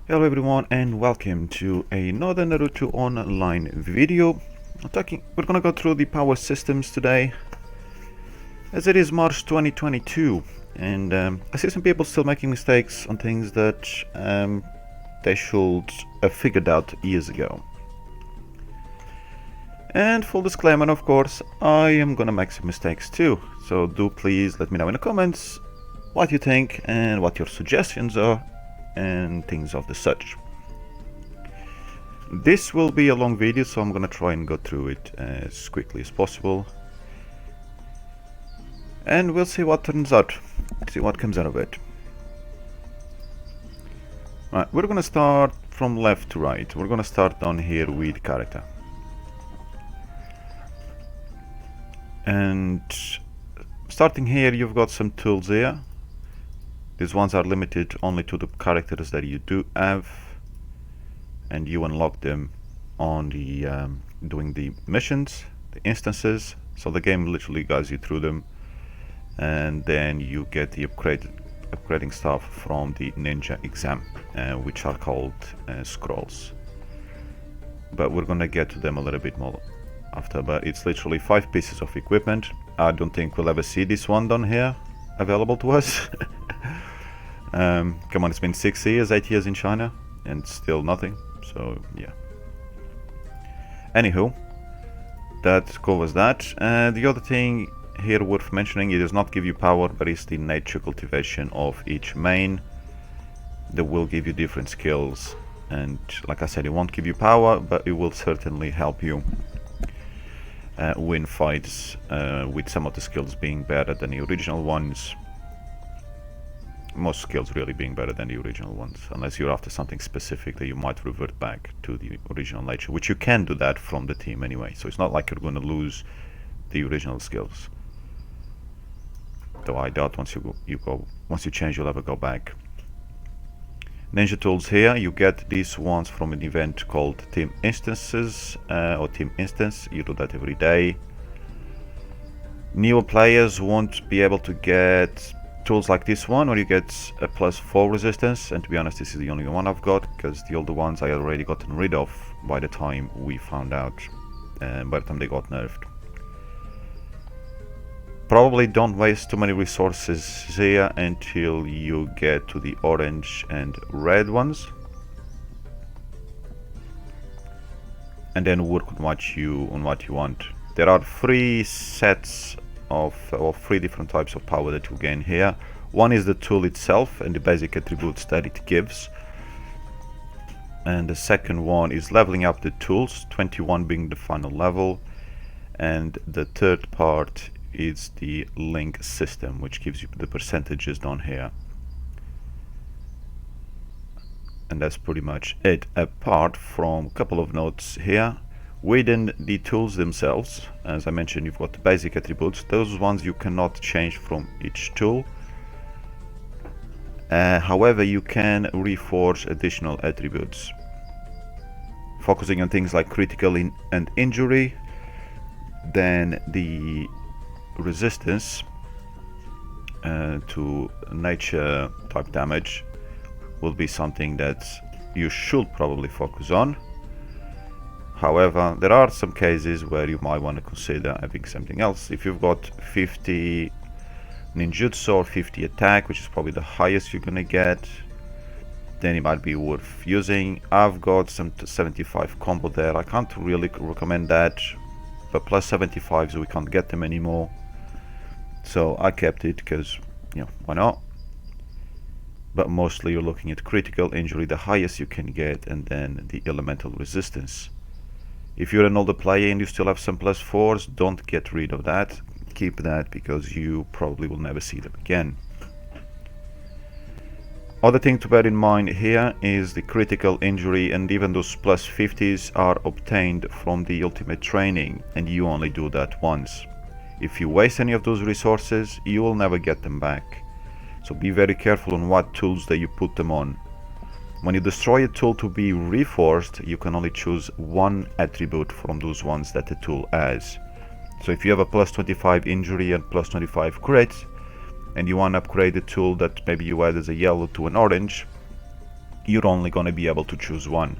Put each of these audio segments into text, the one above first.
Hello everyone and welcome to another Naruto online video. We're gonna go through the power systems today, as it is March 2022, and I see some people still making mistakes on things that they should have figured out years ago. And full disclaimer, of course, I am gonna make some mistakes too, so do please let me know in the comments what you think and what your suggestions are and things of the such. This will be a long video, so I'm gonna try and go through it as quickly as possible, and we'll see what turns out, see what comes out of it. Right, we're gonna start from left to right. We're gonna start down here with character, and starting here you've got some tools here. These ones are limited only to the characters that you do have, and you unlock them on the doing the missions, the instances. So the game literally guides you through them, and then you get the upgrading stuff from the ninja exam, which are called scrolls. But we're gonna get to them a little bit more after. But it's literally 5 pieces of equipment. I don't think we'll ever see this one down here available to us. Come on, it's been 6 years, 8 years in China, and still nothing. So yeah. Anywho, that covers that. The other thing here worth mentioning, it does not give you power, but it's the nature cultivation of each main that will give you different skills. And like I said, it won't give you power, but it will certainly help you win fights, with some of the skills being better than the original ones. Most skills really being better than the original ones, unless you're after something specific that you might revert back to the original nature, which you can do that from the team anyway, so it's not like you're going to lose the original skills. Though I doubt once you change you'll ever go back. Ninja tools here, you get these ones from an event called Team Instances, or Team Instance. You do that every day. Newer players won't be able to get tools like this one, or you get a +4 resistance, and to be honest this is the only one I've got, because the older ones I already gotten rid of by the time we found out, by the time they got nerfed. Probably don't waste too many resources here until you get to the orange and red ones, and then work on what you want. There are 3 sets of 3 different types of power that you gain here. One is the tool itself and the basic attributes that it gives, and the second one is leveling up the tools, 21 being the final level, and the third part is the link system, which gives you the percentages down here. And that's pretty much it, apart from a couple of notes here. Within the tools themselves, as I mentioned, you've got the basic attributes. Those ones you cannot change from each tool. However, you can reforge additional attributes, focusing on things like critical and injury. Then the resistance to nature type damage will be something that you should probably focus on. However, there are some cases where you might want to consider having something else. If you've got 50 ninjutsu or 50 attack, which is probably the highest you're gonna get, then it might be worth using. I've got some 75 combo there. I can't really recommend that, but +75s we can't get them anymore, so I kept it because, you know, why not? But mostly you're looking at critical injury, the highest you can get, and then the elemental resistance. If you're an older player and you still have some +4s, don't get rid of that. Keep that, because you probably will never see them again. Other thing to bear in mind here is the critical injury, and even those +50s are obtained from the ultimate training, and you only do that once. If you waste any of those resources, you will never get them back. So be very careful on what tools that you put them on. When you destroy a tool to be reforged, you can only choose one attribute from those ones that the tool has. So if you have a +25 injury and +25 crit, and you want to upgrade the tool that maybe you add as a yellow to an orange, you're only going to be able to choose one.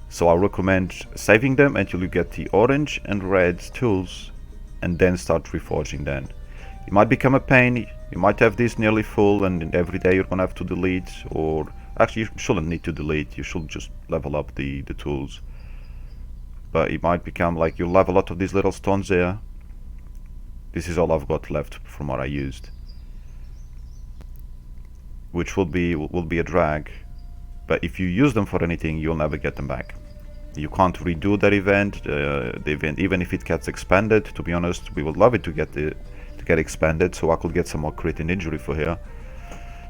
So I recommend saving them until you get the orange and red tools, and then start reforging then. It might become a pain, you might have this nearly full and every day you're gonna have to delete, or actually you shouldn't need to delete, you should just level up the tools. But it might become like you'll have a lot of these little stones there. This is all I've got left from what I used, which will be a drag. But if you use them for anything, you'll never get them back. You can't redo that event. The event, even if it gets expanded, to be honest, we would love it to get expanded, so I could get some more crit and injury for here.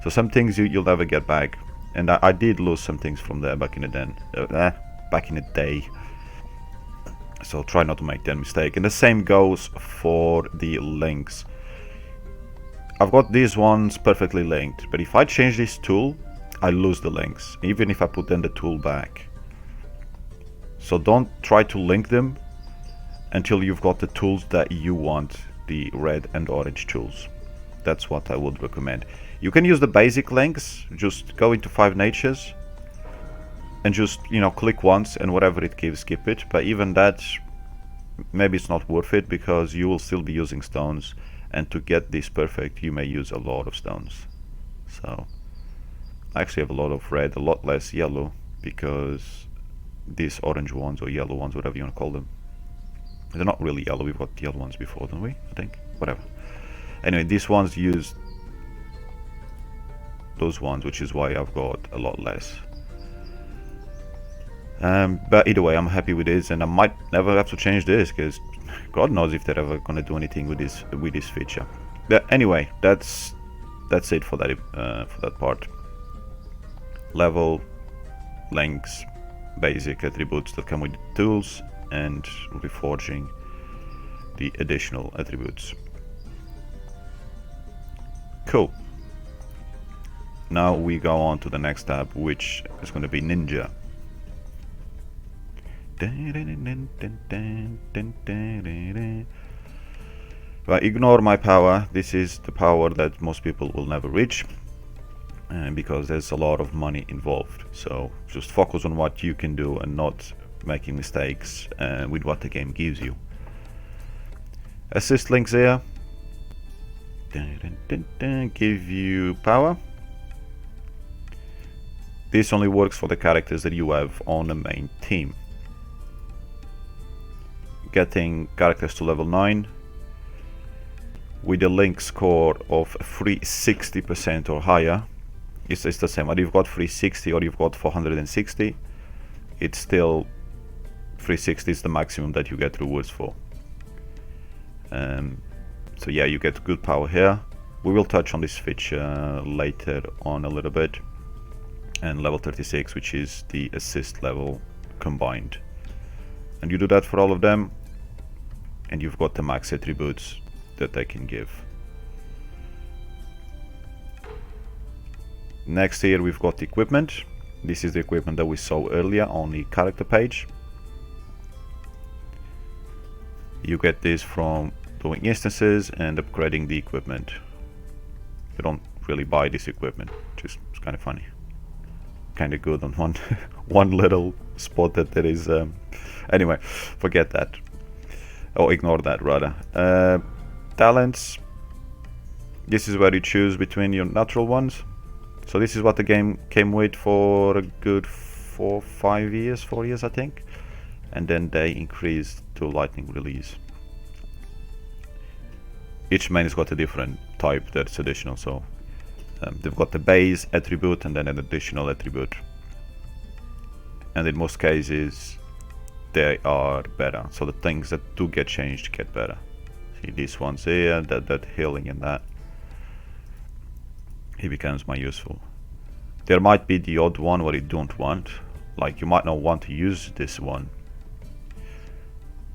So some things you'll never get back, and I did lose some things from there back in the day. So try not to make that mistake. And the same goes for the links. I've got these ones perfectly linked, but if I change this tool, I lose the links, even if I put in the tool back. So don't try to link them until you've got the tools that you want, the red and orange tools. That's what I would recommend. You can use the basic links, just go into 5 natures and just, you know, click once, and whatever it gives, skip it. But even that, maybe it's not worth it, because you will still be using stones, and to get this perfect you may use a lot of stones. So I actually have a lot of red, a lot less yellow, because these orange ones or yellow ones, whatever you want to call them, they're not really yellow. We've got yellow ones before, don't we? I think. Whatever. Anyway, these ones use those ones, which is why I've got a lot less. But either way, I'm happy with this, and I might never have to change this, because God knows if they're ever gonna do anything with this feature. But anyway, that's it for that part. Level, links, basic attributes that come with the tools, and reforging the additional attributes. Cool. Now we go on to the next tab, which is going to be Ninja. But ignore my power. This is the power that most people will never reach, because there's a lot of money involved. So just focus on what you can do and not making mistakes with what the game gives you. Assist links here give you power. This only works for the characters that you have on the main team. Getting characters to level 9 with a link score of 360% or higher, it's the same. Whether you've got 360 or you've got 460, it's still 360 is the maximum that you get rewards for. So yeah, you get good power here. We will touch on this feature later on a little bit. And level 36, which is the assist level combined. And you do that for all of them, and you've got the max attributes that they can give. Next here we've got the equipment. This is the equipment that we saw earlier on the character page. You get this from doing instances and upgrading the equipment. You don't really buy this equipment, which is kind of funny. Kind of good on one little spot that there is. Anyway, forget that. Or ignore that rather. Talents. This is where you choose between your natural ones. So this is what the game came with for a good 4 years I think. And then they increased to lightning release. Each main has got a different type that's additional, so they've got the base attribute and then an additional attribute. And in most cases they are better, so the things that do get changed get better. See these ones here, that healing and that, it becomes more useful. There might be the odd one where you don't want, like you might not want to use this one.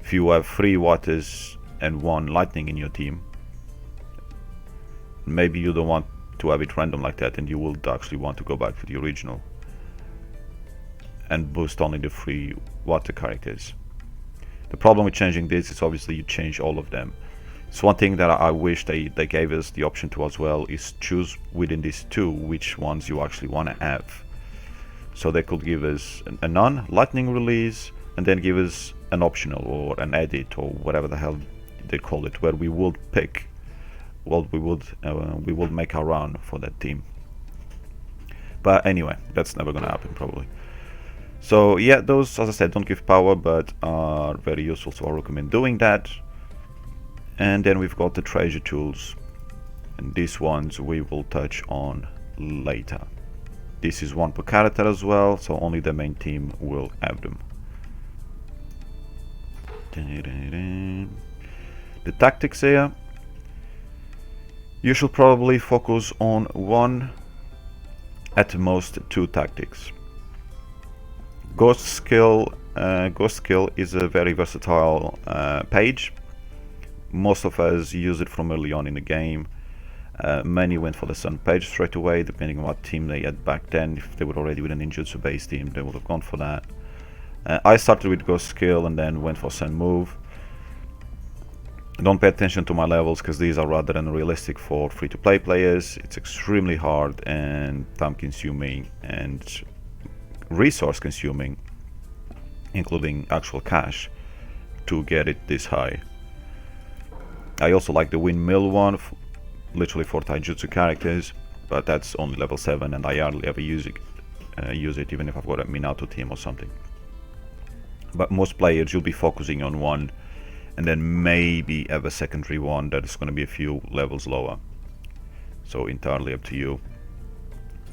If you have 3 waters and 1 lightning in your team, maybe you don't want to have it random like that, and you will actually want to go back to the original and boost only the 3 water characters. The problem with changing this is obviously you change all of them. So one thing that I wish they gave us the option to as well is choose within these 2 which ones you actually want to have. So they could give us a non-lightning release and then give us an optional or an edit or whatever the hell they call it, where we would pick, well, we would make our run for that team. But anyway, that's never gonna happen probably. So yeah, those, as I said, don't give power but are very useful, so I recommend doing that. And then we've got the treasure tools, and these ones we will touch on later. This is one per character as well, so only the main team will have them. The tactics here, you should probably focus on one, at most two tactics. Ghost skill is a very versatile page. Most of us use it from early on in the game. Many went for the Sun page straight away, depending on what team they had back then. If they were already with an ninjutsu based team, they would have gone for that. I started with Ghost skill and then went for Sun move. Don't pay attention to my levels because these are rather unrealistic for free-to-play players. It's extremely hard and time consuming and resource consuming, including actual cash, to get it this high. I also like the windmill one, literally for taijutsu characters, but that's only level 7 and I hardly ever use it even if I've got a Minato team or something. But most players, you'll be focusing on one and then maybe have a secondary one that's going to be a few levels lower. So entirely up to you.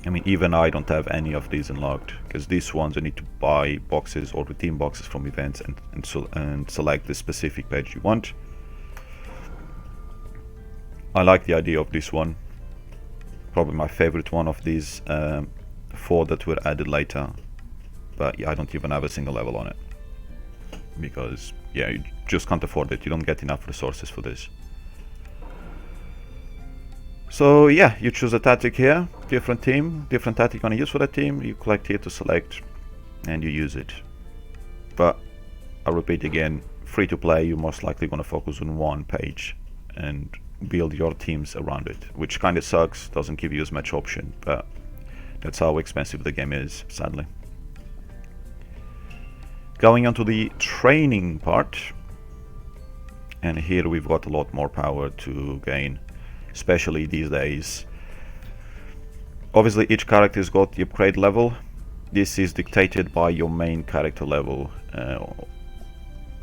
I mean, even I don't have any of these unlocked, because these ones I need to buy boxes or redeem boxes from events and select the specific page you want. I like the idea of this one. Probably my favorite one of these 4 that were added later. But yeah, I don't even have a single level on it. Because yeah, you just can't afford it. You don't get enough resources for this. So yeah, you choose a tactic here, different team, different tactic you want to use for that team. You collect here to select and you use it. But I'll repeat again, free to play, you're most likely going to focus on one page and build your teams around it, which kind of sucks, doesn't give you as much option, but that's how expensive the game is, sadly. Going on to the training part, and here we've got a lot more power to gain, especially these days. Obviously each character's got the upgrade level. This is dictated by your main character level.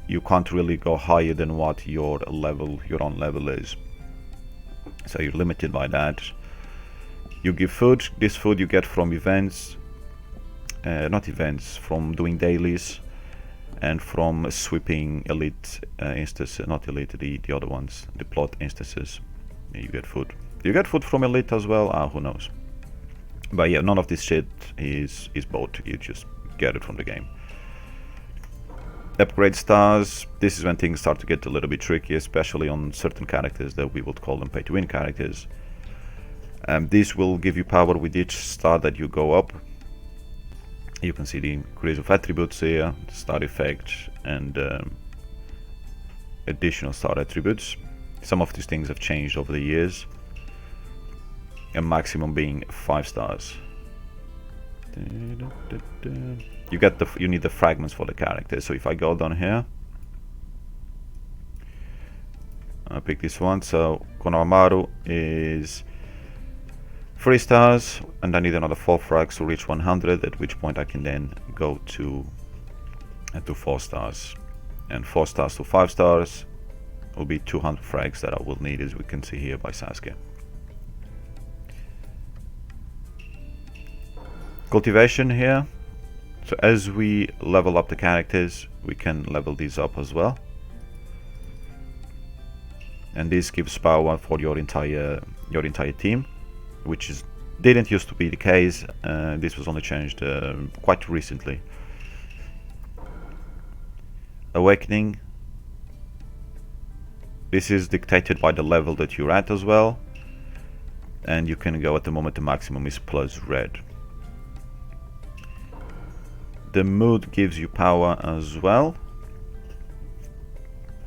You can't really go higher than what your own level is. So you're limited by that. You give food. This food you get from events, from doing dailies and from sweeping elite instances, not elite, the other ones, the plot instances. You get food. You get food from elite as well, who knows. But yeah, none of this shit is bought, you just get it from the game. Upgrade stars, this is when things start to get a little bit tricky, especially on certain characters that we would call them pay-to-win characters. This will give you power with each star that you go up. You can see the increase of attributes here, the star effect, and additional star attributes. Some of these things have changed over the years. A maximum being 5 stars. You need the fragments for the character. So if I go down here, I pick this one. So Konohamaru is 3 stars, and I need another 4 frags to reach 100. At which point I can then go to 4 stars, and 4 stars to 5 stars will be 200 frags that I will need, as we can see here by Sasuke. Cultivation here. So as we level up the characters, we can level these up as well. And this gives power for your entire team, which didn't used to be the case. This was only changed quite recently. Awakening. This is dictated by the level that you're at as well. And you can go, at the moment the maximum is plus red. The mood gives you power as well.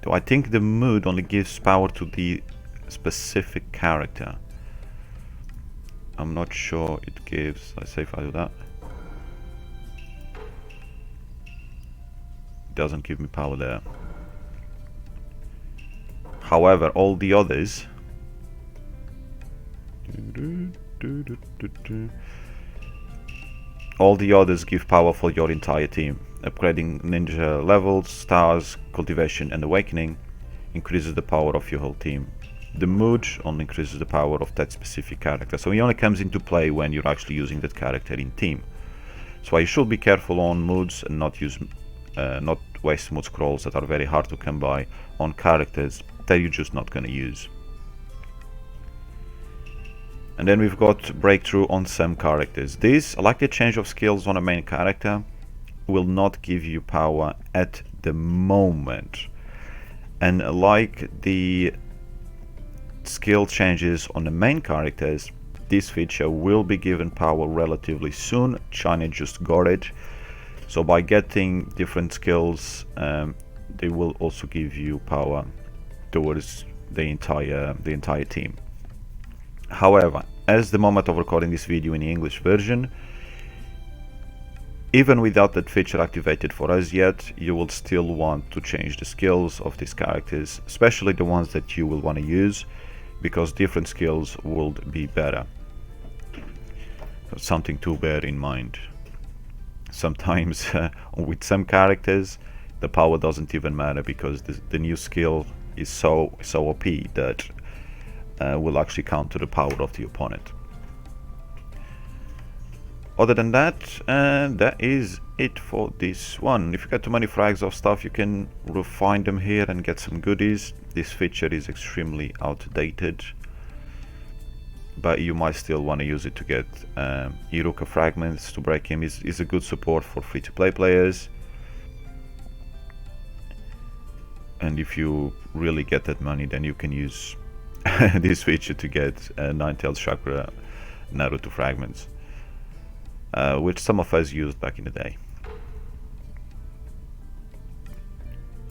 So I think the mood only gives power to the specific character. I'm not sure it gives. Let's say if I do that. doesn't give me power there. However, all the others give power for your entire team. Upgrading ninja levels, stars, cultivation and awakening increases the power of your whole team. The mood only increases the power of that specific character, so he only comes into play when you're actually using that character in team. So you should be careful on moods and not waste mood scrolls that are very hard to come by on characters that you're just not going to use. And then we've got breakthrough on some characters. This, like the change of skills on a main character, will not give you power at the moment. And like the skill changes on the main characters, this feature will be given power relatively soon. China just got it. So by getting different skills, they will also give you power towards the entire team. However, as the moment of recording this video in the English version, even without that feature activated for us yet, you will still want to change the skills of these characters, especially the ones that you will want to use, because different skills will be better. So something to bear in mind. Sometimes with some characters the power doesn't even matter, because the new skill is so OP that will actually counter the power of the opponent. Other than that, that is it for this one. If you get too many frags of stuff, you can refine them here and get some goodies. This feature is extremely outdated, but you might still want to use it to get Iruka fragments to break him. Is a good support for free-to-play players. And if you really get that money, then you can use this feature to get Nine-Tailed Chakra Naruto fragments, which some of us used back in the day.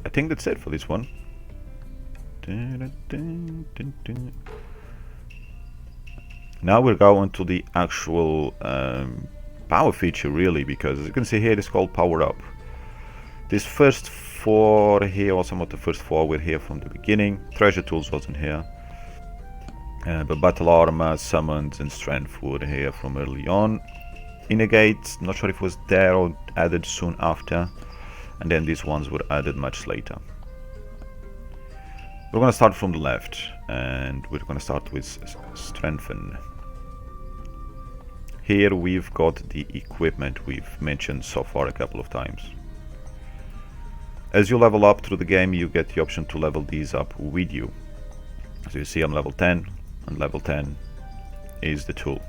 I think that's it for this one. Now we're going to the actual power feature, really, because as you can see here, it's called Power Up. This first 4 here, or some of the first 4 were here from the beginning. Treasure Tools wasn't here. But Battle Armor, Summons and Strength were here from early on. Innegate, not sure if it was there or added soon after. And then these ones were added much later. We're going to start from the left, and we're going to start with Strengthen. Here we've got the equipment we've mentioned so far a couple of times. As you level up through the game, you get the option to level these up with you. So you see I'm level 10, and level 10 is the tool.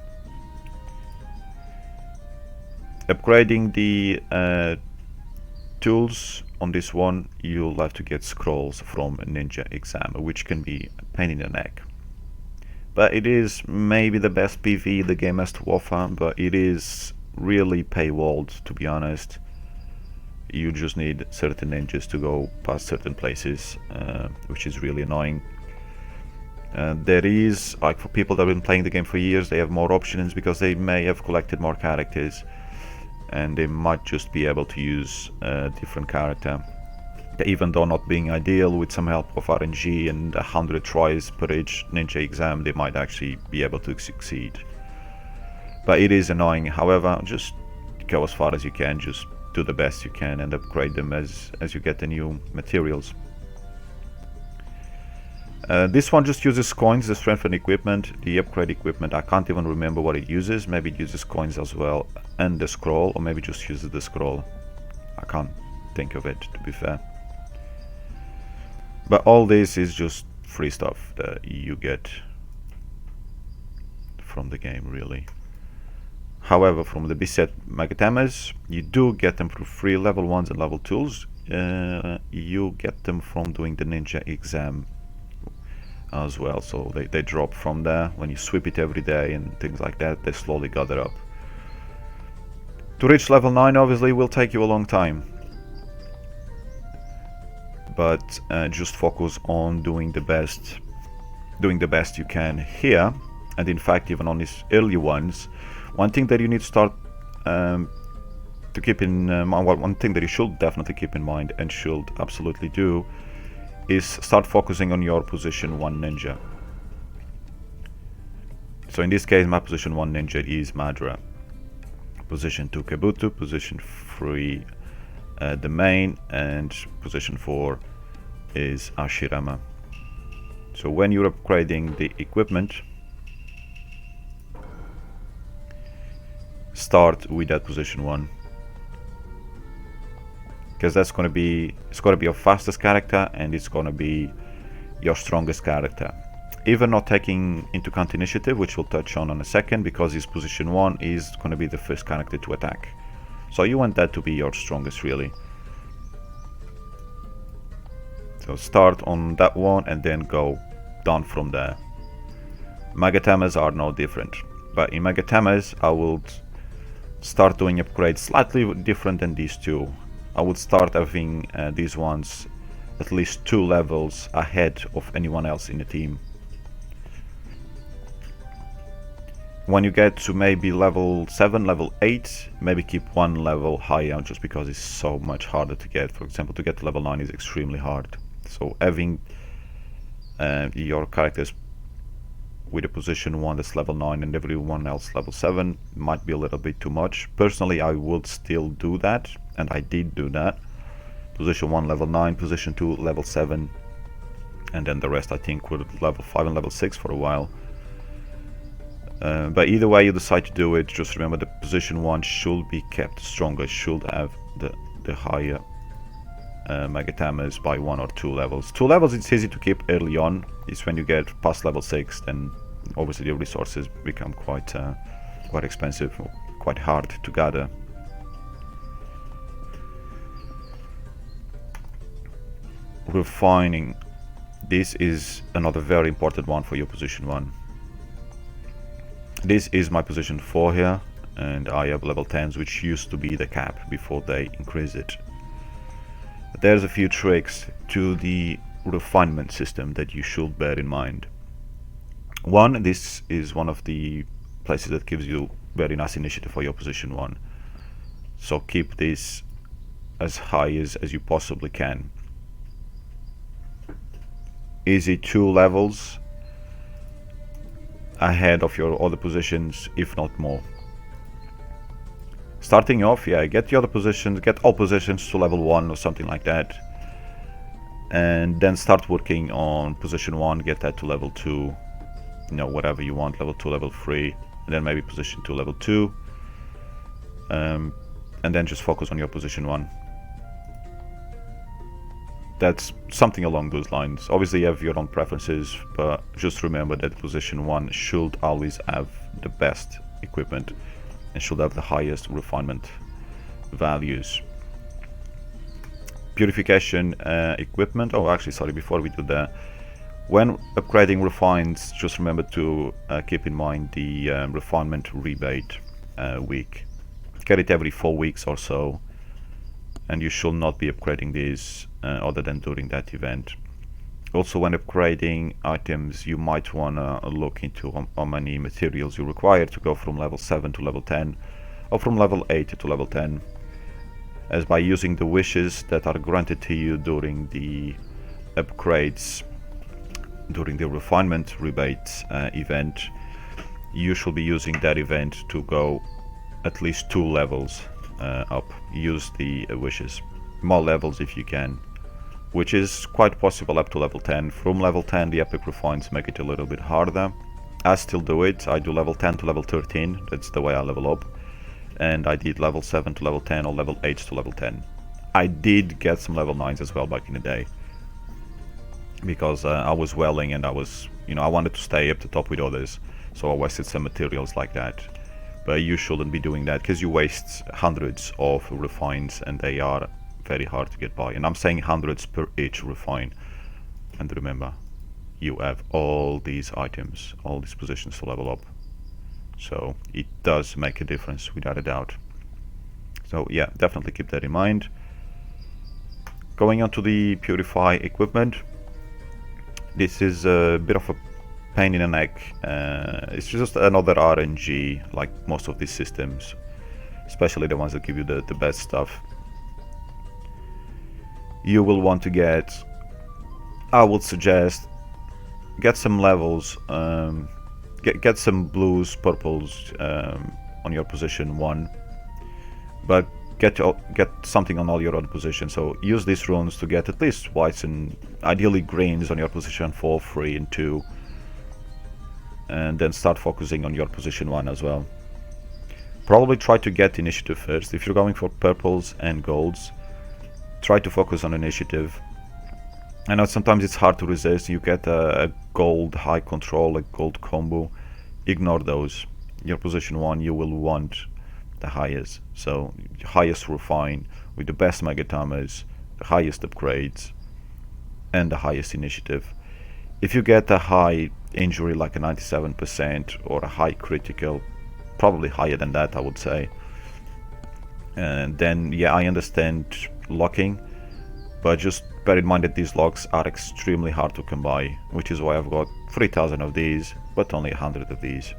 Upgrading the tools on this one, you'll have to get scrolls from Ninja Exam, which can be a pain in the neck. But it is maybe the best PV the game has to offer, but it is really paywalled, to be honest. You just need certain ninjas to go past certain places, which is really annoying. There is, like, for people that have been playing the game for years, they have more options because they may have collected more characters, and they might just be able to use a different character. Even though not being ideal, with some help of RNG and 100 tries per each Ninja Exam, they might actually be able to succeed. But it is annoying. However, just go as far as you can, just do the best you can and upgrade them as you get the new materials. This one just uses coins, the strengthen equipment. The upgrade equipment, I can't even remember what it uses. Maybe it uses coins as well and the scroll, or maybe just uses the scroll. I can't think of it, to be fair. But all this is just free stuff that you get from the game, really. However, from the Beset Magatamas, you do get them through free level 1s and level 2s. You get them from doing the Ninja Exam as well, so they drop from there. When you sweep it every day and things like that, they slowly gather up. To reach level 9 obviously will take you a long time, but just focus on doing the best you can here. And in fact, even on these early ones, one thing that you need to start to keep in mind, one thing that you should definitely keep in mind and should absolutely do is start focusing on your position 1 ninja. So in this case, my position 1 ninja is Madara. Position 2 Kabuto, position 3 the main, and position 4 is Ashirama. So when you're upgrading the equipment, start with that position 1, because that's going to be, it's going to be your fastest character and it's going to be your strongest character. Even not taking into account initiative, which we'll touch on in a second, because his position 1 is going to be the first character to attack. So you want that to be your strongest, really. So start on that one and then go down from there. Magatamas are no different, but in Magatamas I would start doing upgrades slightly different than these two. I would start having these ones at least 2 levels ahead of anyone else in the team. When you get to maybe level 7, level 8, maybe keep 1 level higher, just because it's so much harder to get. For example, to get to level 9 is extremely hard. So having your characters with a position 1 that's level 9 and everyone else level 7 might be a little bit too much. Personally, I would still do that, and I did do that. Position 1 level 9, position 2 level 7, and then the rest I think were level 5 and level 6 for a while. But either way you decide to do it, just remember the position 1 should be kept stronger, should have the higher Magatamas by 1 or 2 levels. 2 levels it's easy to keep early on. It's when you get past level 6, then obviously the resources become quite expensive, or quite hard to gather. Refining. This is another very important one for your position 1. This is my position 4 here, and I have level 10s, which used to be the cap before they increased it. But there's a few tricks to the refinement system that you should bear in mind. One, this is one of the places that gives you very nice initiative for your position 1. So keep this as high as you possibly can. Easy 2 levels ahead of your other positions, if not more. Starting off, yeah, get the other positions, get all positions to level 1 or something like that, and then start working on position 1, get that to level 2, you know, whatever you want, level 2, level 3, and then maybe position 2, level 2, and then just focus on your position 1. That's something along those lines. Obviously you have your own preferences, but just remember that position 1 should always have the best equipment and should have the highest refinement values. Purification equipment. Oh, actually, sorry, before we do that, when upgrading refines, just remember to keep in mind the refinement rebate week. Get it every 4 weeks or so, and you should not be upgrading these other than during that event. Also, when upgrading items, you might want to look into how many materials you require to go from level 7 to level 10, or from level 8 to level 10, as by using the wishes that are granted to you during the upgrades, during the refinement rebate event, you should be using that event to go at least 2 levels up. Use the wishes, more levels if you can, which is quite possible up to level 10. From level 10 the epic refines make it a little bit harder. I still do it. I do level 10 to level 13, that's the way I level up, and I did level 7 to level 10 or level 8 to level 10. I did get some level 9s as well back in the day, because I was welling and I was, you know, I wanted to stay up the top with others, so I wasted some materials like that. But you shouldn't be doing that, because you waste hundreds of refines and they are very hard to get by, and I'm saying hundreds per each refine. And remember, you have all these items, all these positions to level up, so it does make a difference without a doubt. So yeah, definitely keep that in mind. Going on to the Purify equipment, this is a bit of a pain in the neck. It's just another RNG like most of these systems. especially the ones that give you the best stuff. You will want to get, I would suggest, get some levels, get some blues, purples on your position 1, but get something on all your other positions. So use these runes to get at least whites and ideally greens on your position 4, 3 and 2, and then start focusing on your position 1 as well. Probably try to get initiative first. If you're going for purples and golds, try to focus on initiative. I know sometimes it's hard to resist. You get a gold high control, a gold combo, ignore those. Your position 1, you will want the highest, so highest refine with the best Magatamas, the highest upgrades and the highest initiative. If you get a high injury like a 97% or a high critical, probably higher than that I would say, and then yeah, I understand locking, but just bear in mind that these locks are extremely hard to come by, which is why I've got 3000 of these but only 100 of these.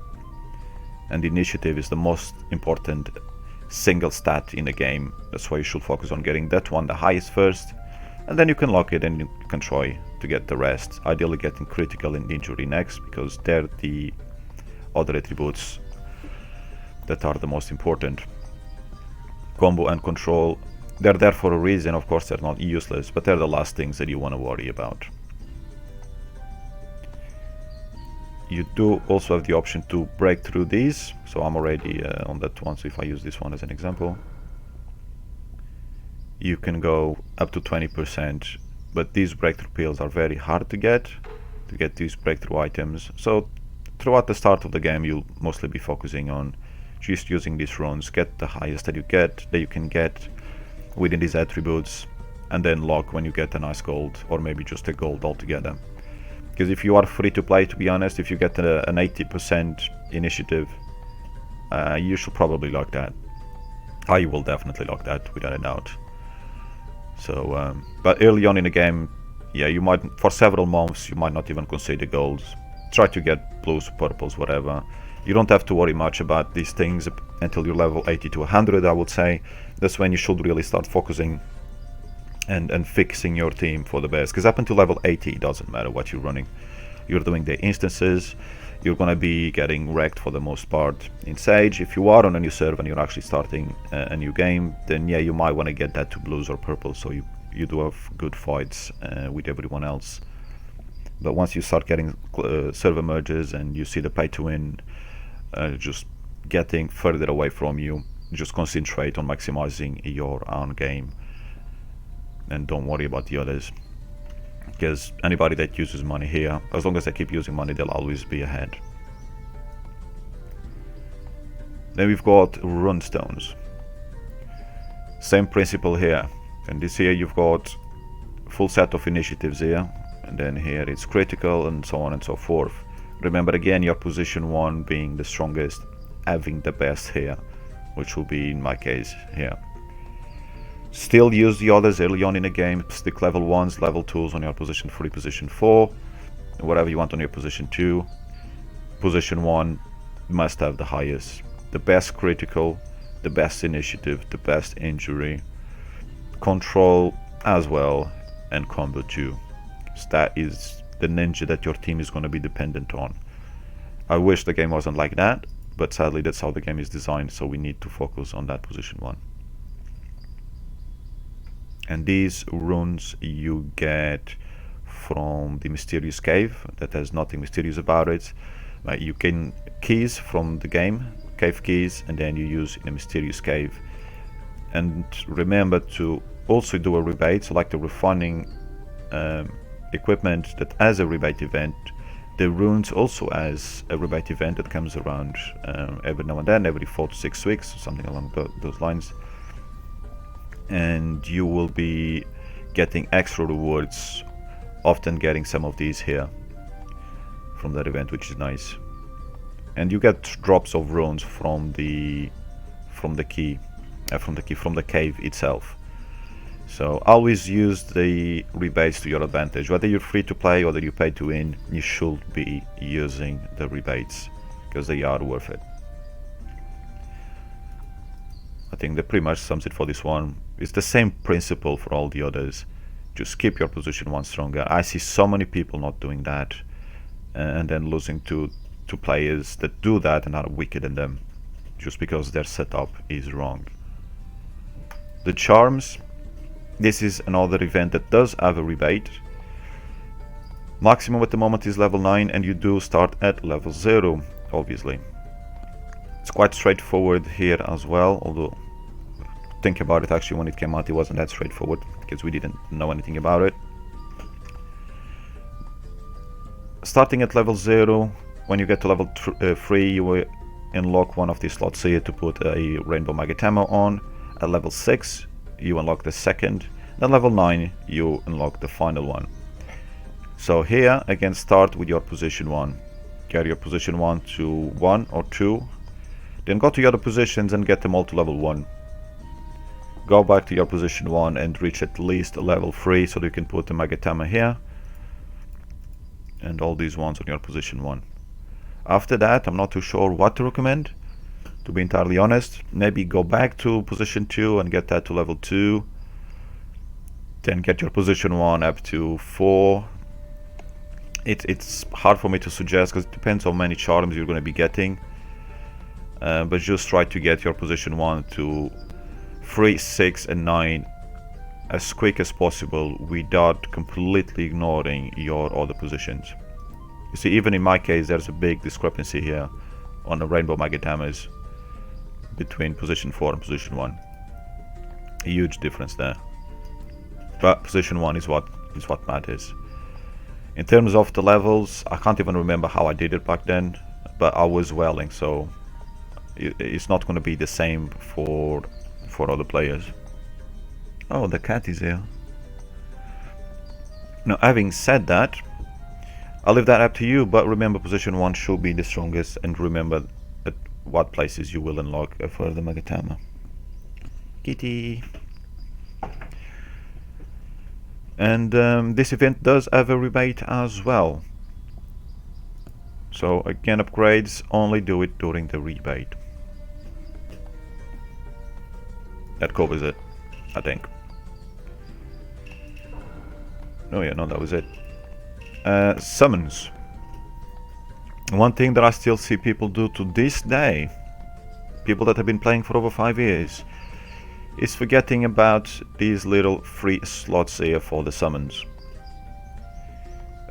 And initiative is the most important single stat in the game. That's why you should focus on getting that one the highest first, and then you can lock it and you can try to get the rest. Ideally getting critical and injury next, because they're the other attributes that are the most important. Combo and control, they're there for a reason. Of course they're not useless, but they're the last things that you want to worry about. You do also have the option to break through these, so I'm already on that one, so if I use this one as an example, you can go up to 20%, but these breakthrough pills are very hard to get these breakthrough items. So throughout the start of the game you'll mostly be focusing on just using these runes, get the highest that you can get within these attributes, and then lock when you get a nice gold, or maybe just a gold altogether. Because if you are free to play, to be honest, if you get an 80% initiative, you should probably lock that. I will definitely lock that without a doubt. So, but early on in the game, yeah, you might, for several months, you might not even consider golds. Try to get blues, purples, whatever. You don't have to worry much about these things until you're level 80 to 100, I would say. That's when you should really start focusing and fixing your team for the best, because up until level 80 it doesn't matter what you're running. You're doing the instances, you're gonna be getting wrecked for the most part in Sage. If you are on a new server and you're actually starting a new game, then yeah, you might want to get that to blues or purple, so you do have good fights with everyone else. But once you start getting server merges and you see the pay to win just getting further away from you, just concentrate on maximizing your own game and don't worry about the others, because anybody that uses money here, as long as they keep using money, they'll always be ahead. Then we've got Rune Stones. Same principle here, and this here you've got full set of initiatives here, and then here it's critical and so on and so forth. Remember again, your position 1 being the strongest, having the best here, which will be in my case here. Still use the others early on in the game. Stick level 1s, level 2s on your position 3, position 4, whatever you want on your position 2. Position 1 must have the highest, the best critical, the best initiative, the best injury, control as well, and combo 2. So that is the ninja that your team is going to be dependent on. I wish the game wasn't like that, but sadly that's how the game is designed, so we need to focus on that position 1. And these runes you get from the mysterious cave that has nothing mysterious about it. You can keys from the game, cave keys, and then you use in a mysterious cave. And remember to also do a rebate, so like the refining equipment that has a rebate event, the runes also has a rebate event that comes around every now and then, every 4 to 6 weeks, or something along those lines. And you will be getting extra rewards, often getting some of these here from that event, which is nice. And you get drops of runes from the cave itself. So always use the rebates to your advantage. Whether you're free to play or whether you pay to win, you should be using the rebates because they are worth it. think that pretty much sums it for this one. It's the same principle for all the others. Just keep your position 1 stronger. I see so many people not doing that, and then losing to players that do that and are weaker than them, just because their setup is wrong. The charms, this is another event that does have a rebate. Maximum at the moment is level 9, and you do start at level 0, obviously. It's quite straightforward here as well, although think about it, actually when it came out it wasn't that straightforward because we didn't know anything about it. Starting at level 0, when you get to level 3 you will unlock one of these slots here to put a rainbow Magatama on. At level 6 you unlock the second, then level 9 you unlock the final one. So here again, start with your position 1, get your position 1 to 1 or 2, then go to your other positions and get them all to level 1. Go back to your position 1 and reach at least level 3 so that you can put the Magatama here and all these ones on your position 1. After that, I'm not too sure what to recommend, to be entirely honest. Maybe go back to position 2 and get that to level 2, then get your position 1 up to 4. It's hard for me to suggest because it depends on how many charms you're going to be getting, but just try to get your position 1 to 3, 6 and 9 as quick as possible without completely ignoring your other positions. You see, even in my case there's a big discrepancy here on the rainbow Magatamas between position 4 and position 1. A huge difference there. But position 1 is what matters. In terms of the levels, I can't even remember how I did it back then, but I was welling, so it's not going to be the same for other players. Oh, the cat is here. Now, having said that, I'll leave that up to you, but remember position 1 should be the strongest, and remember at what places you will unlock a further Magatama. Kitty. And this event does have a rebate as well. So again, upgrades, only do it during the rebate. That covers it, I think. Oh yeah, no, that was it. Summons. One thing that I still see people do to this day, people that have been playing for over 5 years, is forgetting about these little free slots here for the summons.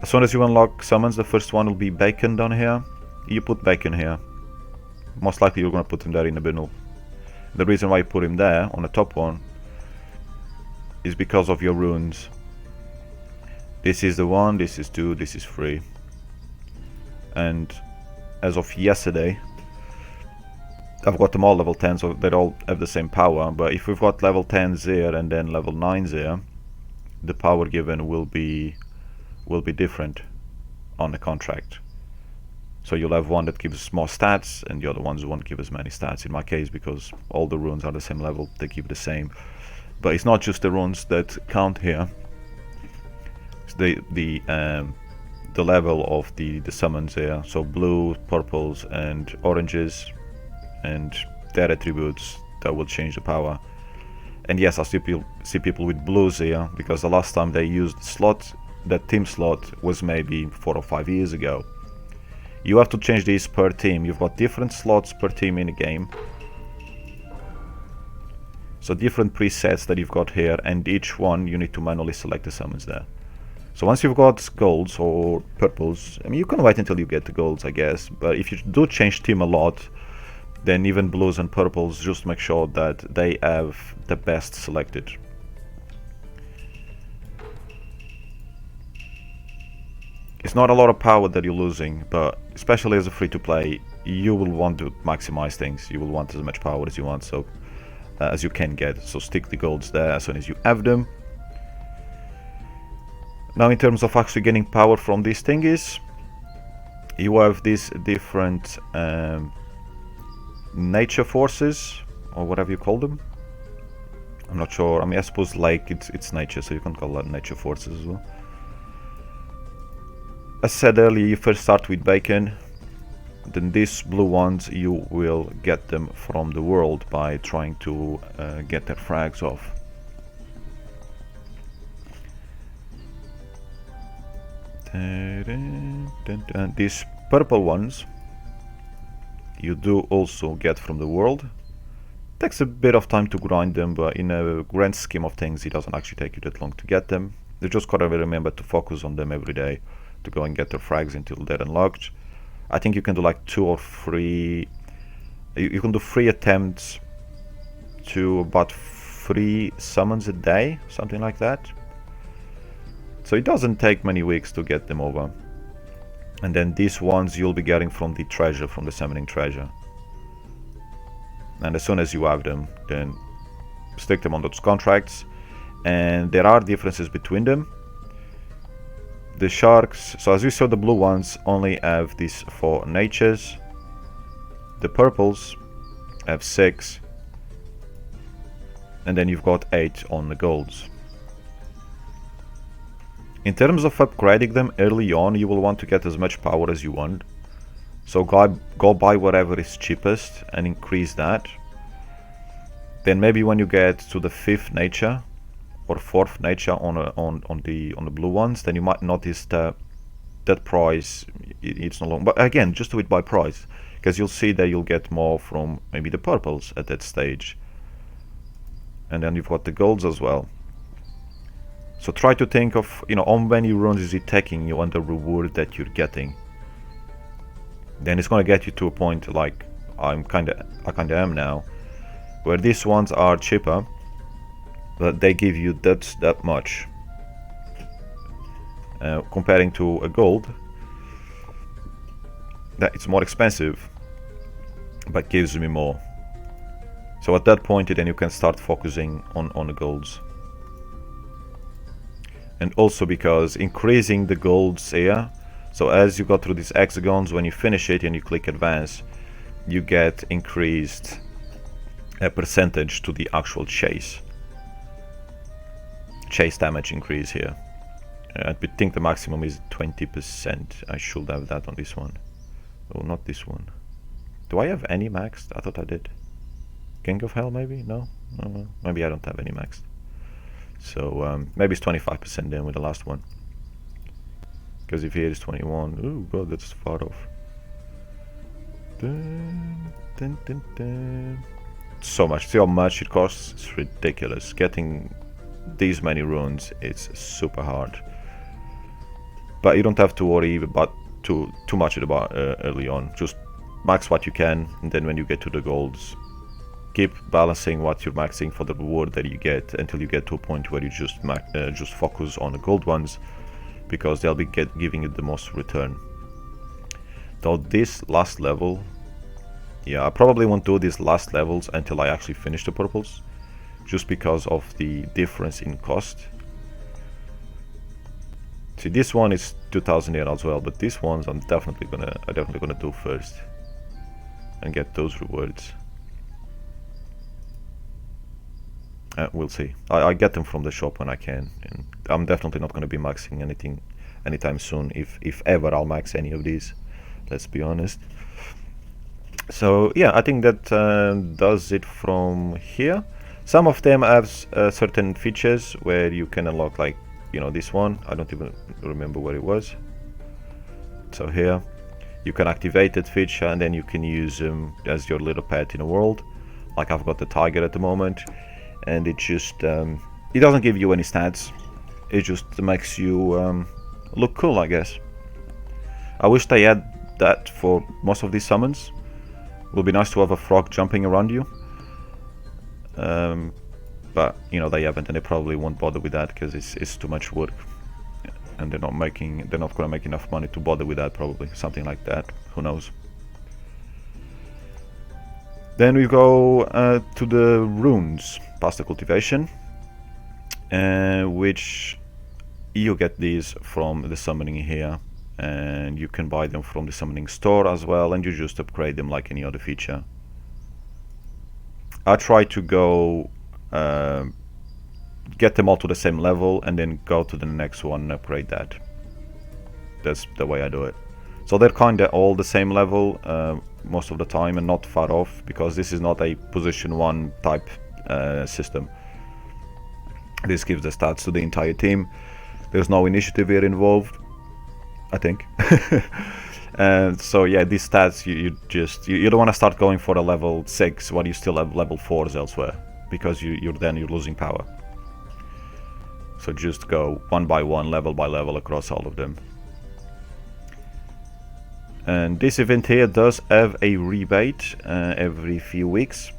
As soon as you unlock summons, the first one will be bacon down here. You put bacon here. Most likely you're going to put him there in the middle. The reason why you put him there on the top one is because of your runes. This is the 1, this is 2, this is 3. And as of yesterday, I've got them all level 10, so they all have the same power. But if we've got level 10s here and then level 9s here, the power given will be different on the contract. So you'll have one that gives more stats and the other ones won't give as many stats. In my case, because all the runes are the same level, they give the same. But it's not just the runes that count here. It's the level of the summons here. So blue, purples and oranges, and their attributes that will change the power. And yes, I see people with blues here because the last time they used slot, that team slot, was maybe 4 or 5 years ago. You have to change these per team. You've got different slots per team in the game, so different presets that you've got here, and each one you need to manually select the summons there. So once you've got golds or purples, I mean, you can wait until you get the golds, I guess, but if you do change team a lot, then even blues and purples, just make sure that they have the best selected. It's not a lot of power that you're losing, but especially as a free-to-play, you will want to maximize things. You will want as much power as you want, so as you can get. So stick the golds there as soon as you have them. Now, in terms of actually getting power from these thingies, you have these different nature forces, or whatever you call them. I'm not sure. I mean, I suppose like it's nature, so you can call that nature forces as well. As said earlier, you first start with bacon. then these blue ones you will get them from the world by trying to get their frags off. And these purple ones you do also get from the world. Takes a bit of time to grind them, but in a grand scheme of things it doesn't actually take you that long to get them. You just gotta remember to focus on them every day to go and get their frags until they're unlocked. I think you can do like 2 or 3, you can do 3 attempts to about 3 summons a day, something like that. So it doesn't take many weeks to get them over. And then these ones you'll be getting from the treasure, from the summoning treasure. And as soon as you have them, then stick them on those contracts. And there are differences between them. The sharks, so as you saw, the blue ones only have these 4 natures. The purples have 6. And then you've got 8 on the golds. In terms of upgrading them early on, you will want to get as much power as you want. So go buy whatever is cheapest and increase that. Then maybe when you get to the 5th nature or 4th nature on the blue ones, then you might notice that price it's no longer. But again, just do it by price, because you'll see that you'll get more from maybe the purples at that stage. And then you've got the golds as well. So try to think of, you know, how many runs is it taking you and the reward that you're getting. Then it's gonna get you to a point like I kinda am now, where these ones are cheaper, but they give you that much. Comparing to a gold, that it's more expensive, but gives me more. So at that point, then you can start focusing on the golds. And also because increasing the golds here, so as you go through these hexagons, when you finish it and you click advance, you get increased percentage to the actual chase damage increase here. I think the maximum is 20%. I should have that on this one. Oh, not this one. Do I have any maxed? I thought I did. King of Hell maybe? No? Maybe I don't have any maxed. So maybe it's 25% then with the last one. Because if here is 21, oh god, that's far off. So much. See how much it costs? It's ridiculous. Getting these many runes, it's super hard. But you don't have to worry about too much about early on. Just max what you can, and then when you get to the golds, keep balancing what you're maxing for the reward that you get until you get to a point where you just focus on the gold ones, because they'll be giving you the most return. Though this last level, yeah, I probably won't do these last levels until I actually finish the purples, just because of the difference in cost. See, this one is 2000 yen as well, but these ones I'm definitely gonna do first and get those rewards. We'll see. I get them from the shop when I can, and I'm definitely not going to be maxing anything anytime soon, if ever I'll max any of these, let's be honest. So yeah, I think that does it from here. Some of them have certain features where you can unlock, like, you know, this one, I don't even remember where it was. So here you can activate that feature, and then you can use them as your little pet in the world. Like I've got the tiger at the moment, and it just it doesn't give you any stats, it just makes you look cool, I guess. I wish they had that for most of these summons. It would be nice to have a frog jumping around you, but you know, they haven't, and they probably won't bother with that because it's too much work, and they're not gonna make enough money to bother with that, probably something like that, who knows. Then we go to the runes past the cultivation, which you get these from the summoning here, and you can buy them from the summoning store as well, and you just upgrade them like any other feature. I try to go get them all to the same level and then go to the next one and upgrade that. That's the way I do it. So they're kinda all the same level most of the time and not far off, because this is not a position 1 type system. This gives the stats to the entire team. There's no initiative here involved, I think. And so yeah, these stats you don't want to start going for a level 6 while you still have level 4s elsewhere, because you're losing power. So just go one by one, level by level across all of them. And this event here does have a rebate every few weeks.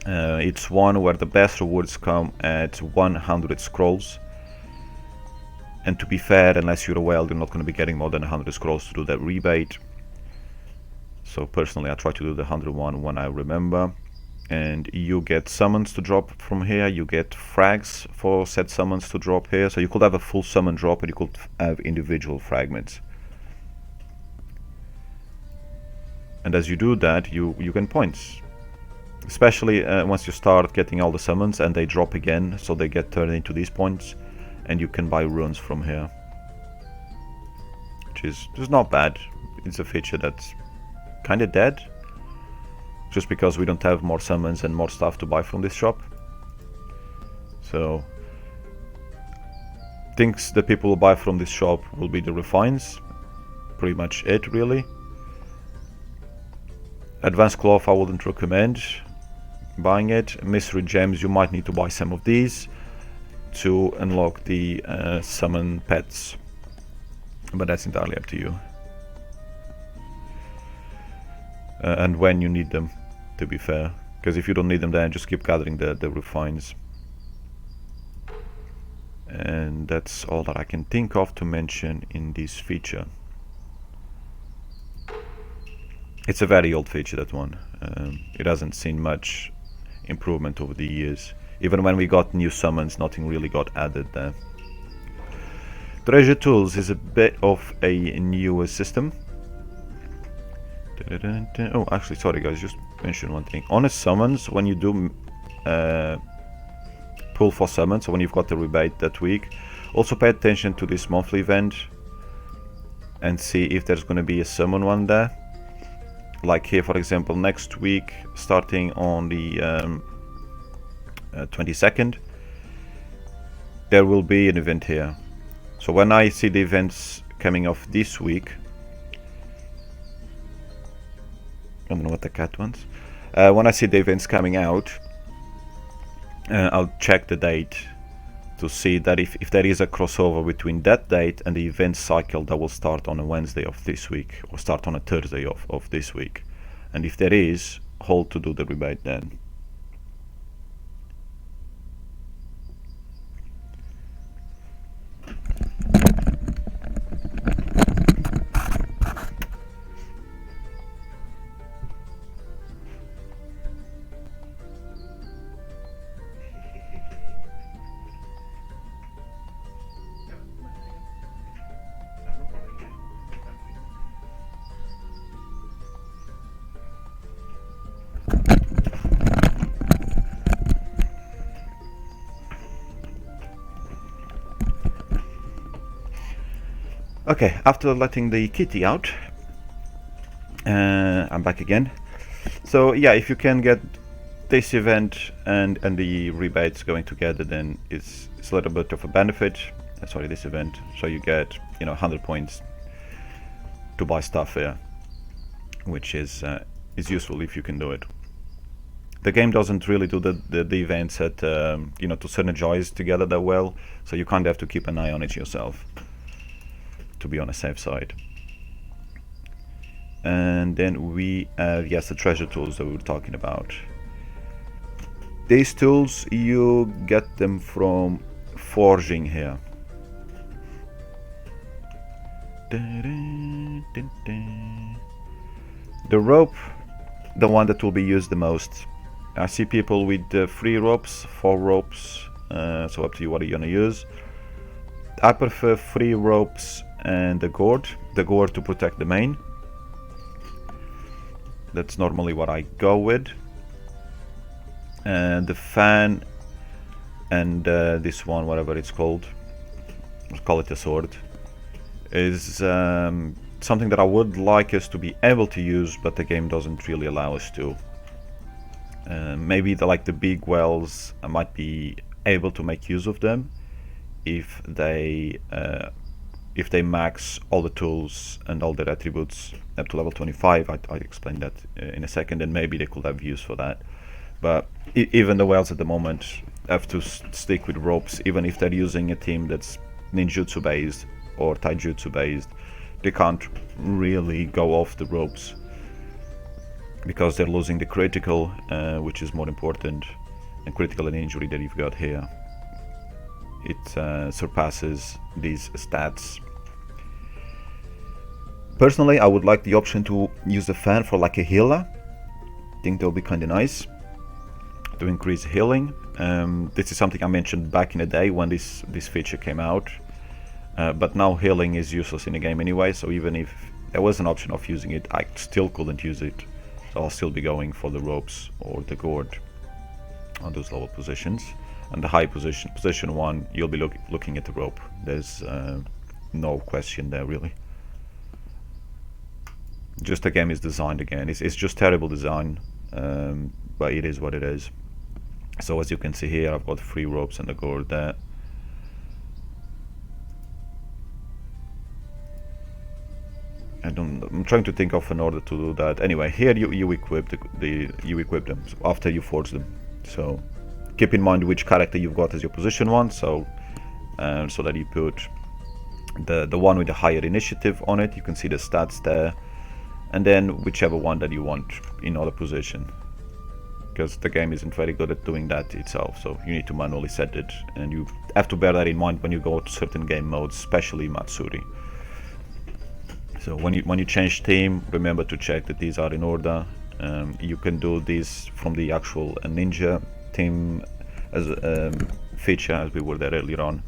It's one where the best rewards come at 100 scrolls. And to be fair, unless you're a whale, you're not going to be getting more than 100 scrolls to do that rebate. So personally, I try to do the 101 when I remember. And you get summons to drop from here. You get frags for said summons to drop here. So you could have a full summon drop, and you could have individual fragments. And as you do that, you gain points. Especially once you start getting all the summons and they drop again, so they get turned into these points. And you can buy runes from here, which is just not bad. It's a feature that's kind of dead, just because we don't have more summons and more stuff to buy from this shop. So things that people will buy from this shop will be the refines, pretty much it really. Advanced cloth I wouldn't recommend buying it. Mystery gems, you might need to buy some of these to unlock the summon pets, but that's entirely up to you, and when you need them, to be fair, because if you don't need them, then just keep gathering the refines. And that's all that I can think of to mention in this feature. It's a very old feature, that one. It hasn't seen much improvement over the years. Even when we got new summons, nothing really got added there. Treasure tools is a bit of a newer system. Oh, actually, sorry guys, just mention one thing. On a summons, when you do pull for summons, so when you've got the rebate that week, also pay attention to this monthly event and see if there's going to be a summon one there. Like here, for example, next week, starting on the 22nd, there will be an event here. So when I see the events coming off this week, I don't know what the cat wants. When I see the events coming out, I'll check the date to see that if there is a crossover between that date and the event cycle that will start on a Wednesday of this week, or start on a Thursday of this week. And if there is, hold to do the rebate then. Okay, after letting the kitty out, I'm back again. So yeah, if you can get this event and the rebates going together, then it's a little bit of a benefit. Sorry, this event, so you get 100 points to buy stuff here, which is useful if you can do it. The game doesn't really do the events at to synergize together that well, so you kind of have to keep an eye on it yourself to be on a safe side. And then we have, yes, the treasure tools that we were talking about. These tools, you get them from forging here. The rope, the one that will be used the most. I see people with 3 ropes, 4 ropes, so up to you what you're gonna use. I prefer 3 ropes and the gourd to protect the main. That's normally what I go with. And the fan and this one, whatever it's called, let's call it a sword, is something that I would like us to be able to use, but the game doesn't really allow us to. Maybe the big wells might be able to make use of them if they max all the tools and all their attributes up to level 25. I explain that in a second, and maybe they could have use for that. But even the wells at the moment have to stick with ropes, even if they're using a team that's ninjutsu based or taijutsu based. They can't really go off the ropes because they're losing the critical, which is more important, and critical and injury that you've got here. It surpasses these stats. Personally, I would like the option to use the fan for like a healer. I think that would be kind of nice to increase healing. This is something I mentioned back in the day when this feature came out. But now healing is useless in the game anyway, so even if there was an option of using it, I still couldn't use it. So I'll still be going for the ropes or the gourd on those lower positions. And the high position 1, you'll be looking at the rope. There's no question there really. Just the game is designed again. It's just terrible design, but it is what it is. So as you can see here, I've got 3 ropes and the gourd there. I'm trying to think of an order to do that. Anyway, here you equip you equip them after you forge them. So keep in mind which character you've got as your position 1. So that you put the one with the higher initiative on it. You can see the stats there, and then whichever one that you want in other position. Because the game isn't very good at doing that itself, so you need to manually set it, and you have to bear that in mind when you go to certain game modes, especially Matsuri. So when you change team, remember to check that these are in order. You can do this from the actual ninja team as feature, as we were there earlier on.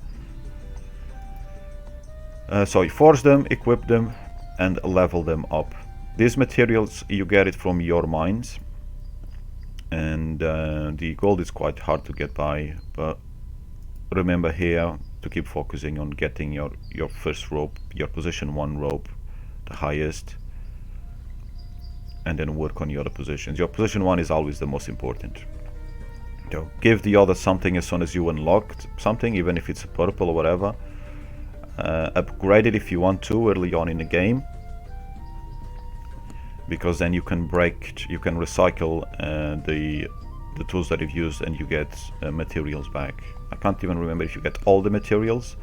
So you forge them, equip them, and level them up. These materials you get it from your mines, and the gold is quite hard to get by, but remember here to keep focusing on getting your first rope, your position 1 rope, the highest, and then work on your other positions. Your position 1 is always the most important. So give the other something as soon as you unlocked something, even if it's a purple or whatever. Upgrade it if you want to early on in the game, because then you can recycle the tools that you've used, and you get materials back. I can't even remember if you get all the materials.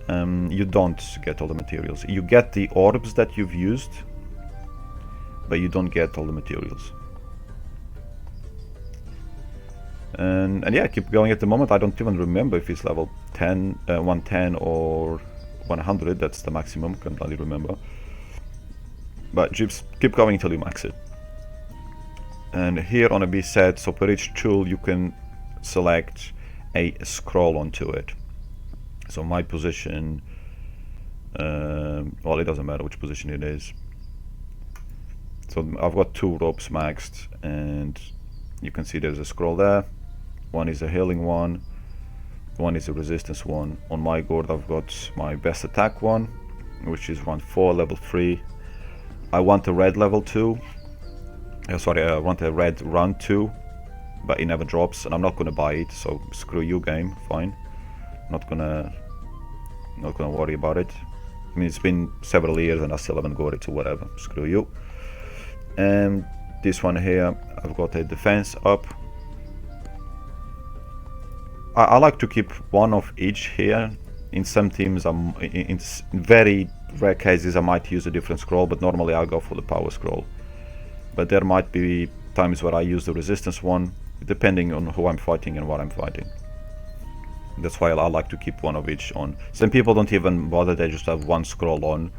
You don't get all the materials. You get the orbs that you've used, but you don't get all the materials. And yeah, keep going at the moment. I don't even remember if it's level 10, 110 or 100. That's the maximum, can't really remember. But just keep going until you max it. And here on a Beset, so per each tool you can select a scroll onto it. So my position, well, it doesn't matter which position it is. So I've got 2 ropes maxed, and you can see there's a scroll there. One is a healing one is a resistance one. On my gourd I've got my best attack one, which is round 4, level 3. I want a red level 2. I want a red round 2, but it never drops, and I'm not gonna buy it, so screw you game, fine. Not gonna worry about it. I mean, it's been several years and I still haven't got it, so whatever, screw you. And this one here, I've got a defense up. I like to keep one of each here. In some teams, in very rare cases I might use a different scroll, but normally I'll go for the power scroll. But there might be times where I use the resistance one, depending on who I'm fighting and what I'm fighting. That's why I like to keep one of each on. Some people don't even bother, they just have one scroll on.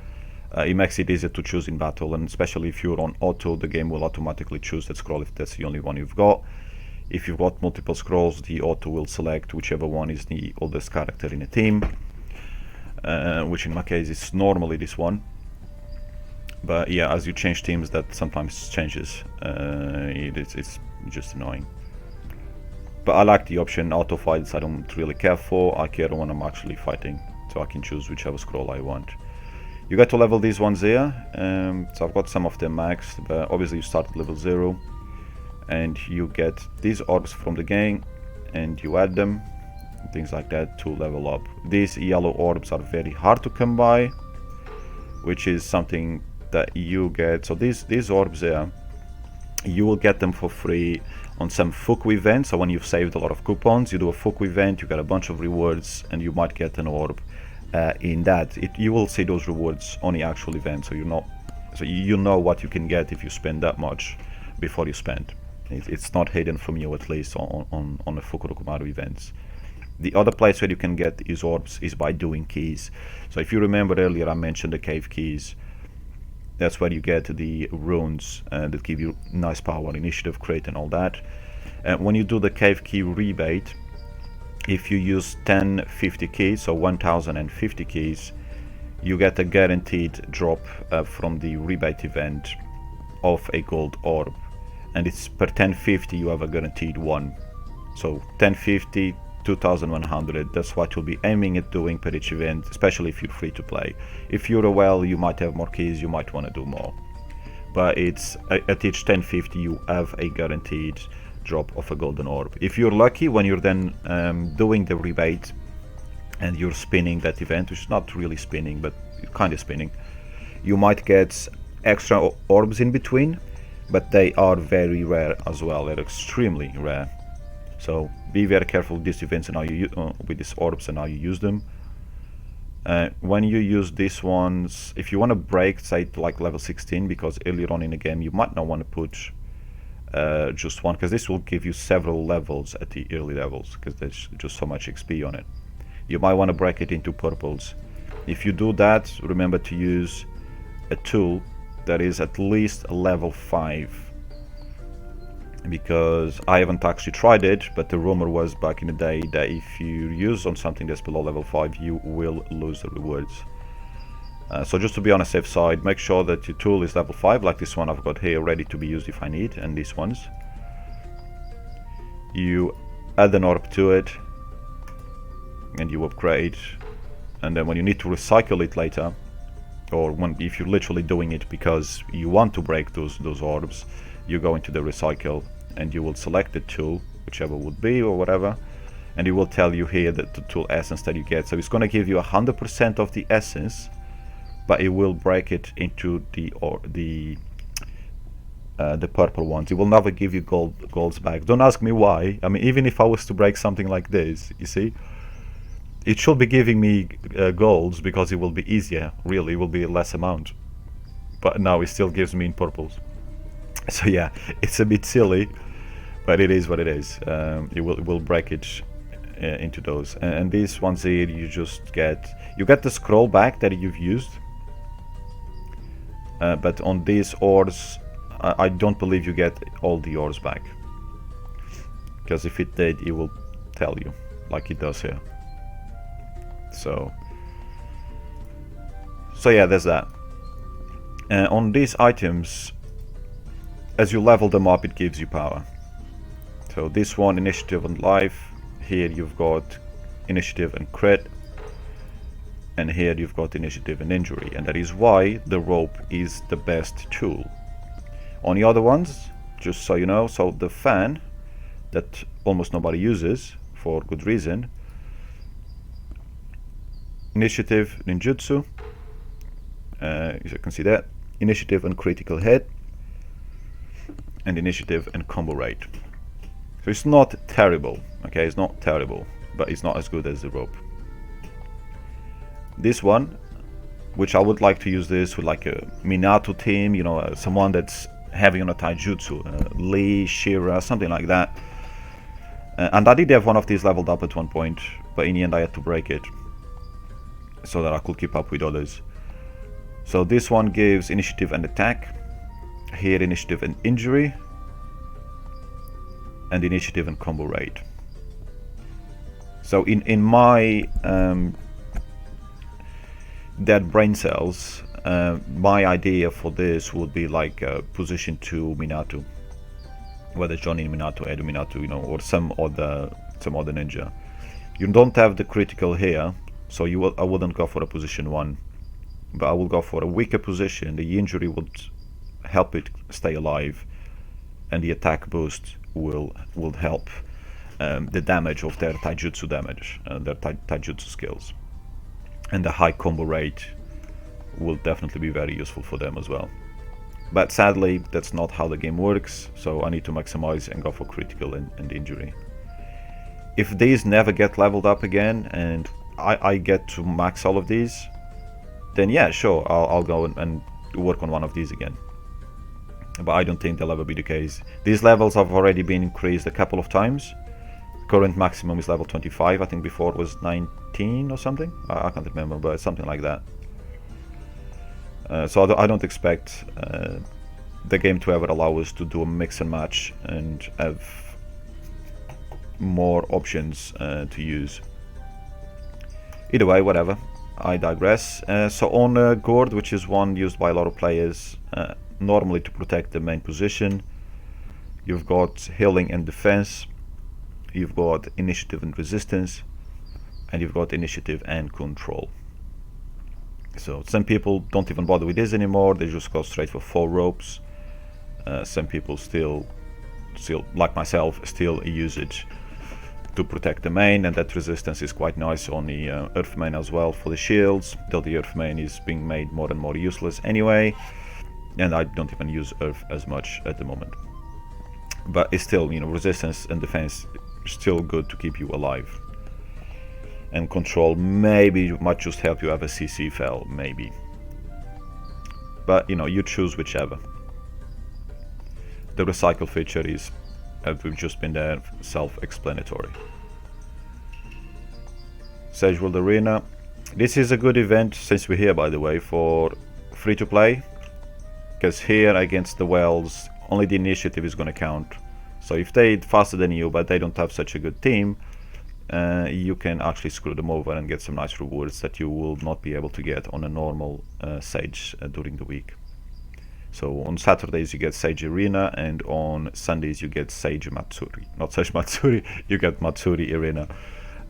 It makes it easier to choose in battle, and especially if you're on auto, the game will automatically choose that scroll if that's the only one you've got. If you've got multiple scrolls, the auto will select whichever one is the oldest character in a team, which in my case is normally this one. But yeah, as you change teams, that sometimes changes. It's just annoying. But I like the option auto fights. I don't really care for. I care when I'm actually fighting, so I can choose whichever scroll I want. You get to level these ones here. So I've got some of them maxed, but obviously you start at level 0, and you get these orbs from the game, and you add them, things like that, to level up. These yellow orbs are very hard to come by, which is something that you get. So these orbs here, you will get them for free on some Fuku event. So when you've saved a lot of coupons, you do a Fuku event, you get a bunch of rewards, and you might get an orb in that. You will see those rewards on the actual event, so you know what you can get if you spend that much before you spend. It's not hidden from you, at least on the Fukurokumaru events. The other place where you can get these orbs is by doing keys. So if you remember earlier, I mentioned the cave keys. That's where you get the runes that give you nice power, initiative, crit, and all that. When you do the Cave Key Rebate, if you use 1050 keys, so 1050 keys, you get a guaranteed drop from the rebate event of a gold orb. And it's per 1050 you have a guaranteed one. So 1050, 2100, that's what you'll be aiming at doing per each event, especially if you're free to play. If you're a well, you might have more keys, you might want to do more. But it's at each 1050 you have a guaranteed drop of a golden orb. If you're lucky, when you're then doing the rebate and you're spinning that event, which is not really spinning, but kind of spinning, you might get extra orbs in between, but they are very rare as well. They're extremely rare. So be very careful with these events and how you with these orbs and how you use them. When you use these ones, if you want to break, say, to like level 16, because earlier on in the game you might not want to put just one, because this will give you several levels at the early levels, because there's just so much XP on it. You might want to break it into purples. If you do that, remember to use a tool that is at least a level 5. Because I haven't actually tried it, but the rumor was back in the day that if you use on something that's below level 5, you will lose the rewards. So just to be on a safe side, make sure that your tool is level 5, like this one I've got here, ready to be used if I need, and these ones. You add an orb to it, and you upgrade, and then when you need to recycle it later, or if you're literally doing it because you want to break those orbs, you go into the recycle and you will select the tool, whichever would be or whatever, and it will tell you here that the tool essence that you get. So it's going to give you 100% of the essence, but it will break it into the purple ones. It will never give you golds back. Don't ask me why. I mean, even if I was to break something like this, you see, it should be giving me golds because it will be easier. Really, it will be less amount, but now it still gives me in purples. So yeah, it's a bit silly, but it is what it is. It will break it into those. And these ones here, you get the scroll back that you've used. But on these ores, I don't believe you get all the ores back. Because if it did, it will tell you, like it does here. So yeah, there's that. On these items, as you level them up, it gives you power. So this one, initiative and life. Here you've got initiative and crit, and here you've got initiative and injury, and that is why the rope is the best tool. On the other ones, just so you know, so the fan that almost nobody uses for good reason, initiative, ninjutsu, you can see that, initiative and critical hit, and initiative and combo rate. So it's not terrible, okay, it's not terrible, but it's not as good as the rope. This one, which I would like to use this with like a Minato team, you know, someone that's heavy on a taijutsu, Lee, Shira, something like that. And I did have one of these leveled up at one point, but in the end I had to break it so that I could keep up with others. So this one gives initiative and attack, here initiative and injury, and initiative and combo rate. So in my dead brain cells, my idea for this would be like position 2 Minato, whether Johnny Minato, Edo Minato, you know, or some other ninja. You don't have the critical here, so I wouldn't go for a position 1. but I will go for a weaker position. The injury would help it stay alive, and the attack boost will help the damage of their taijutsu damage, their taijutsu skills. And the high combo rate will definitely be very useful for them as well. But sadly, that's not how the game works, so I need to maximize and go for critical and injury. If these never get leveled up again and I get to max all of these, then yeah, sure, I'll go and work on one of these again. But I don't think they'll ever be the case. These levels have already been increased a couple of times. Current maximum is level 25, I think before it was 19 or something. I can't remember, but it's something like that. So I don't expect the game to ever allow us to do a mix and match and have more options to use. Either way, whatever, I digress. So on Gourd, which is one used by a lot of players, normally to protect the main position, you've got healing and defense, you've got initiative and resistance, and you've got initiative and control. So some people don't even bother with this anymore, they just go straight for 4 ropes. Some people still, like myself, still use it to protect the main, and that resistance is quite nice on the Earth main as well for the shields, though the Earth main is being made more and more useless anyway, and I don't even use Earth as much at the moment. But it's still, you know, resistance and defense is still good to keep you alive. And control maybe might just help you have a CC fell, maybe. But you know, you choose whichever. The recycle feature is, as we've just been there, self-explanatory. Sage World Arena. This is a good event, since we're here by the way, for free to play. Because here against the whales, only the initiative is going to count. So if they're faster than you, but they don't have such a good team, you can actually screw them over and get some nice rewards that you will not be able to get on a normal Sage during the week. So on Saturdays you get Sage Arena, and on Sundays you get Sage Matsuri. Not Sage Matsuri, you get Matsuri Arena.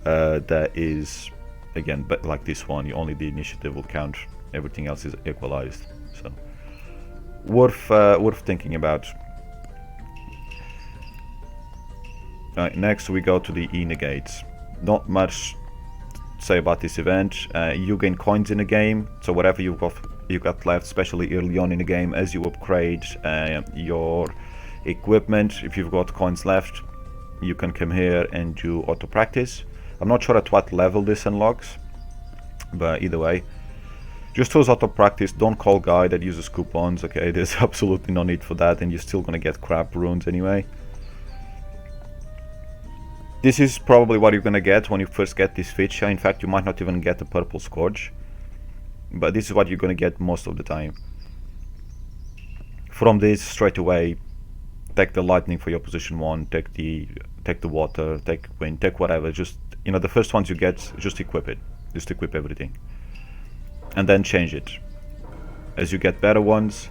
That is, again, but like this one, only the initiative will count, everything else is equalized. So worth thinking about. Next we go to the E-Negates. Not much to say about this event. You gain coins in the game, so whatever you got left, especially early on in the game, as you upgrade your equipment, if you've got coins left, you can come here and do auto practice. I'm not sure at what level this unlocks, but either way, just choose auto practice. Don't call guy that uses coupons, okay? There's absolutely no need for that, and you're still gonna get crap runes anyway. This is probably what you're gonna get when you first get this feature. In fact, you might not even get a purple scourge, but this is what you're gonna get most of the time. From this, straight away, take the lightning for your position 1, take the water, take wind, take whatever. Just, you know, the first ones you get, just equip it. Just equip everything, and then change it. As you get better ones,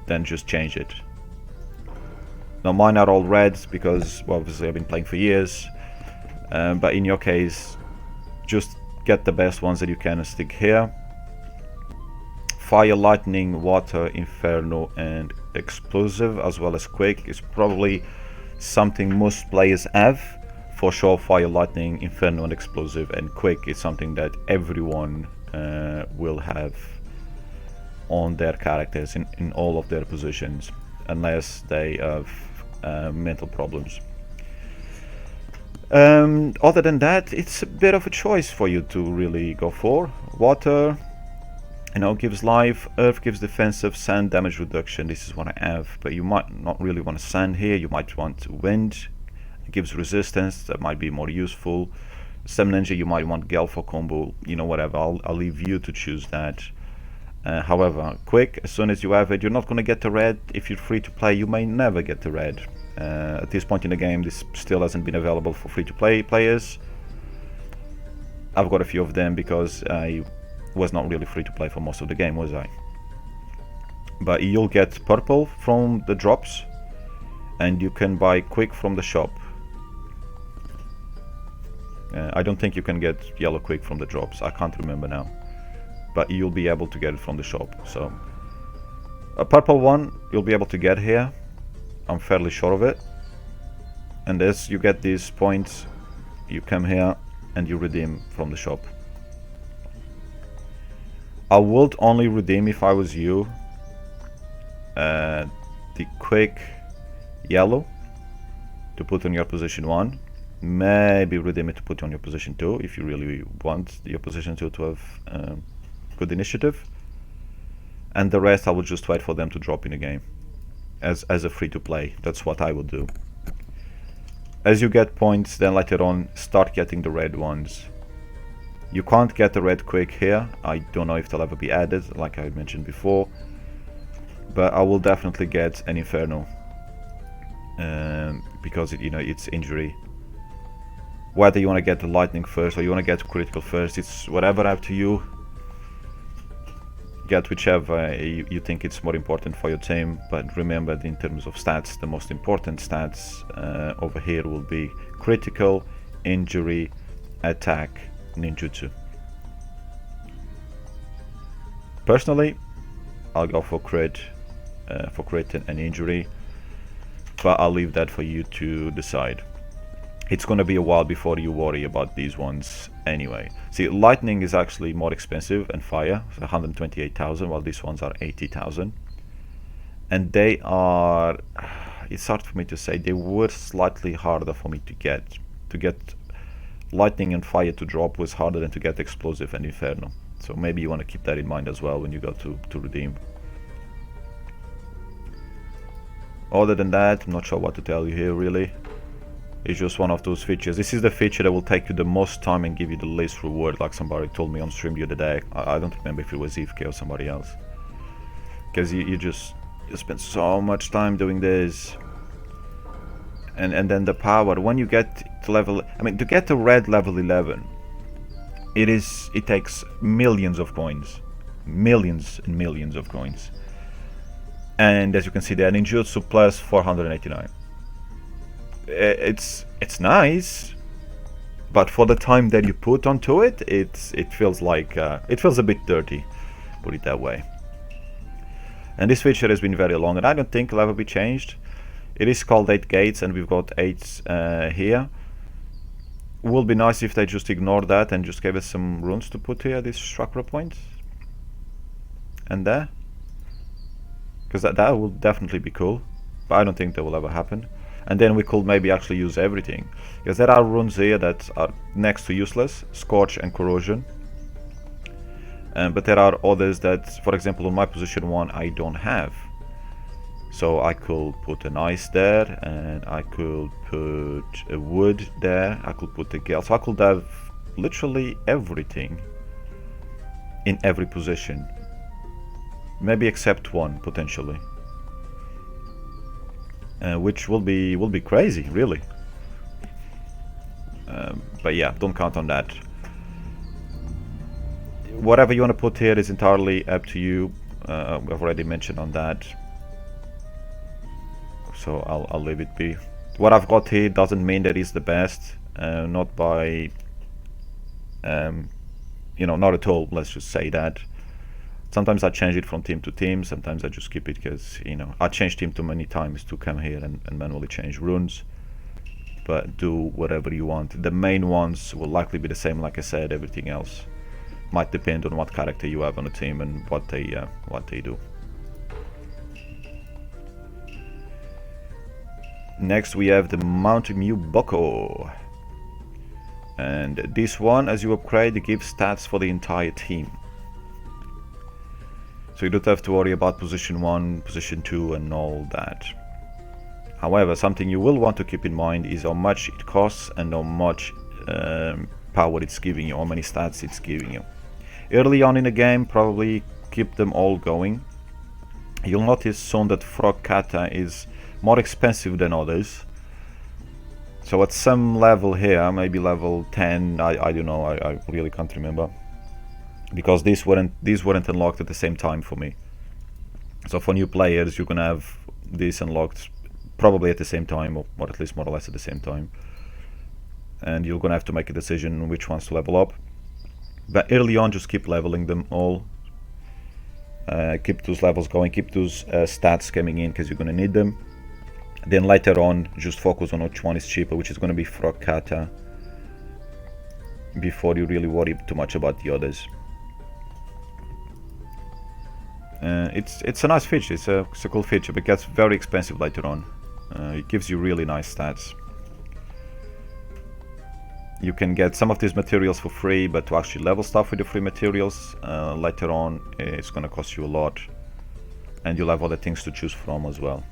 then just change it. Now mine are all red because, well, obviously I've been playing for years, but in your case, just get the best ones that you can and stick here. Fire, lightning, water, inferno, and explosive, as well as quick, is probably something most players have. For sure, fire, lightning, inferno, and explosive, and quick is something that everyone will have on their characters in all of their positions, unless they have mental problems. Other than that, it's a bit of a choice for you to really go for. Water, you know, gives life. Earth gives defensive. Sand, damage reduction. This is what I have, but you might not really want sand here. You might want wind. It gives resistance. That might be more useful. Some ninja, you might want Gale for combo. You know, whatever. I'll leave you to choose that. However, quick, as soon as you have it, you're not going to get the red. If you're free to play, you may never get the red. At this point in the game, this still hasn't been available for free to play players. I've got a few of them because I was not really free to play for most of the game, was I? But you'll get purple from the drops, and you can buy quick from the shop. I don't think you can get yellow quick from the drops. I can't remember now. but you'll be able to get it from the shop. So a purple one you'll be able to get here, I'm fairly sure of it. And as you get these points, you come here and you redeem from the shop. I would only redeem, if I was you, the quick yellow to put on your position 1. Maybe redeem it to put on your position 2 if you really want your position 2 to have good initiative. And the rest I would just wait for them to drop in the game as a free to play. That's what I would do. As you get points, then later on start getting the red ones. You can't get the red quick here. I don't know if they'll ever be added, like I mentioned before, but I will definitely get an Inferno because it's injury. Whether you want to get the lightning first or you want to get critical first, it's whatever, up to you. Get whichever you think it's more important for your team, but remember that in terms of stats, the most important stats over here will be critical, injury, attack, ninjutsu. Personally, I'll go for crit and injury, but I'll leave that for you to decide. It's gonna be a while before you worry about these ones anyway. See, lightning is actually more expensive, and fire, so 128,000, while these ones are 80,000. And they are, it's hard for me to say, they were slightly harder for me to get. To get lightning and fire to drop was harder than to get explosive and inferno. So maybe you want to keep that in mind as well when you go to redeem. Other than that, I'm not sure what to tell you here really. It's just one of those features. This is the feature that will take you the most time and give you the least reward, like somebody told me on stream the other day. I don't remember if it was EFK or somebody else. Because you spend so much time doing this. And then the power, when you get to level, I mean, to get to red level 11, it takes millions of coins. Millions and millions of coins. And as you can see there, ninjutsu plus 489. It's nice, but for the time that you put onto it, it feels like it feels a bit dirty, put it that way. And this feature has been very long, and I don't think it'll ever be changed. It is called 8 gates, and we've got 8 here. It would be nice if they just ignore that and just gave us some runes to put here, these chakra points, and there, because that will definitely be cool. But I don't think that will ever happen. And then we could maybe actually use everything, because there are runes here that are next to useless, Scorch and Corrosion. But there are others that, for example, on my position 1, I don't have. So I could put an ice there, and I could put a wood there, I could put a gale. So I could have literally everything in every position. Maybe except one, potentially. Which will be crazy, really. But yeah, don't count on that. Whatever you want to put here is entirely up to you. I've already mentioned on that, so I'll leave it be. What I've got here doesn't mean that it's the best, not by, not at all. Let's just say that. Sometimes I change it from team to team, sometimes I just keep it because, I changed team too many times to come here and manually change runes. But do whatever you want. The main ones will likely be the same, like I said. Everything else might depend on what character you have on the team and what they do. Next we have the Mount Mew Boko. And this one, as you upgrade, it gives stats for the entire team. So you don't have to worry about position 1, position 2 and all that. However, something you will want to keep in mind is how much it costs and how much power it's giving you, how many stats it's giving you. Early on in the game, probably keep them all going. You'll notice soon that Frog Kata is more expensive than others. So at some level here, maybe level 10, I don't know, I really can't remember. Because these weren't unlocked at the same time for me. So for new players, you're gonna have these unlocked probably at the same time, or at least more or less at the same time. And you're gonna have to make a decision on which ones to level up. But early on, just keep leveling them all. Keep those levels going, keep those stats coming in, because you're going to need them. Then later on, just focus on which one is cheaper, which is going to be Frog Kata, before you really worry too much about the others. It's a nice feature, it's a cool feature, but it gets very expensive later on. It gives you really nice stats. You can get some of these materials for free, but to actually level stuff with the free materials later on, it's going to cost you a lot. And you'll have other things to choose from as well.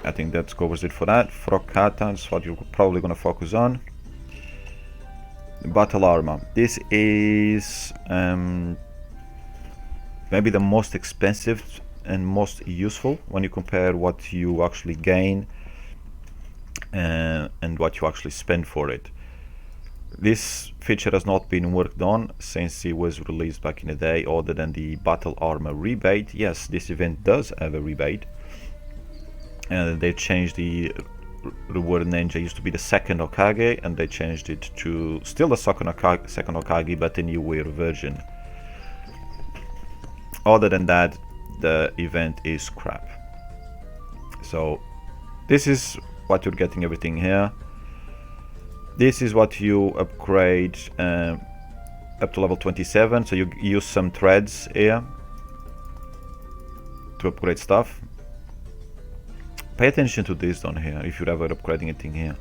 I think that covers it for that. Frog Kata is what you're probably going to focus on. Battle Armor. This is maybe the most expensive and most useful when you compare what you actually gain and what you actually spend for it. This feature has not been worked on since it was released back in the day, other than the Battle Armor rebate. Yes, this event does have a rebate. They changed the reward ninja. It used to be the second Hokage, and they changed it to still the second Hokage, but a newer version. Other than that, the event is crap. So this is what you're getting, everything here. This is what you upgrade up to level 27. So you use some threads here to upgrade stuff. Pay attention to this down here if you're ever upgrading anything here.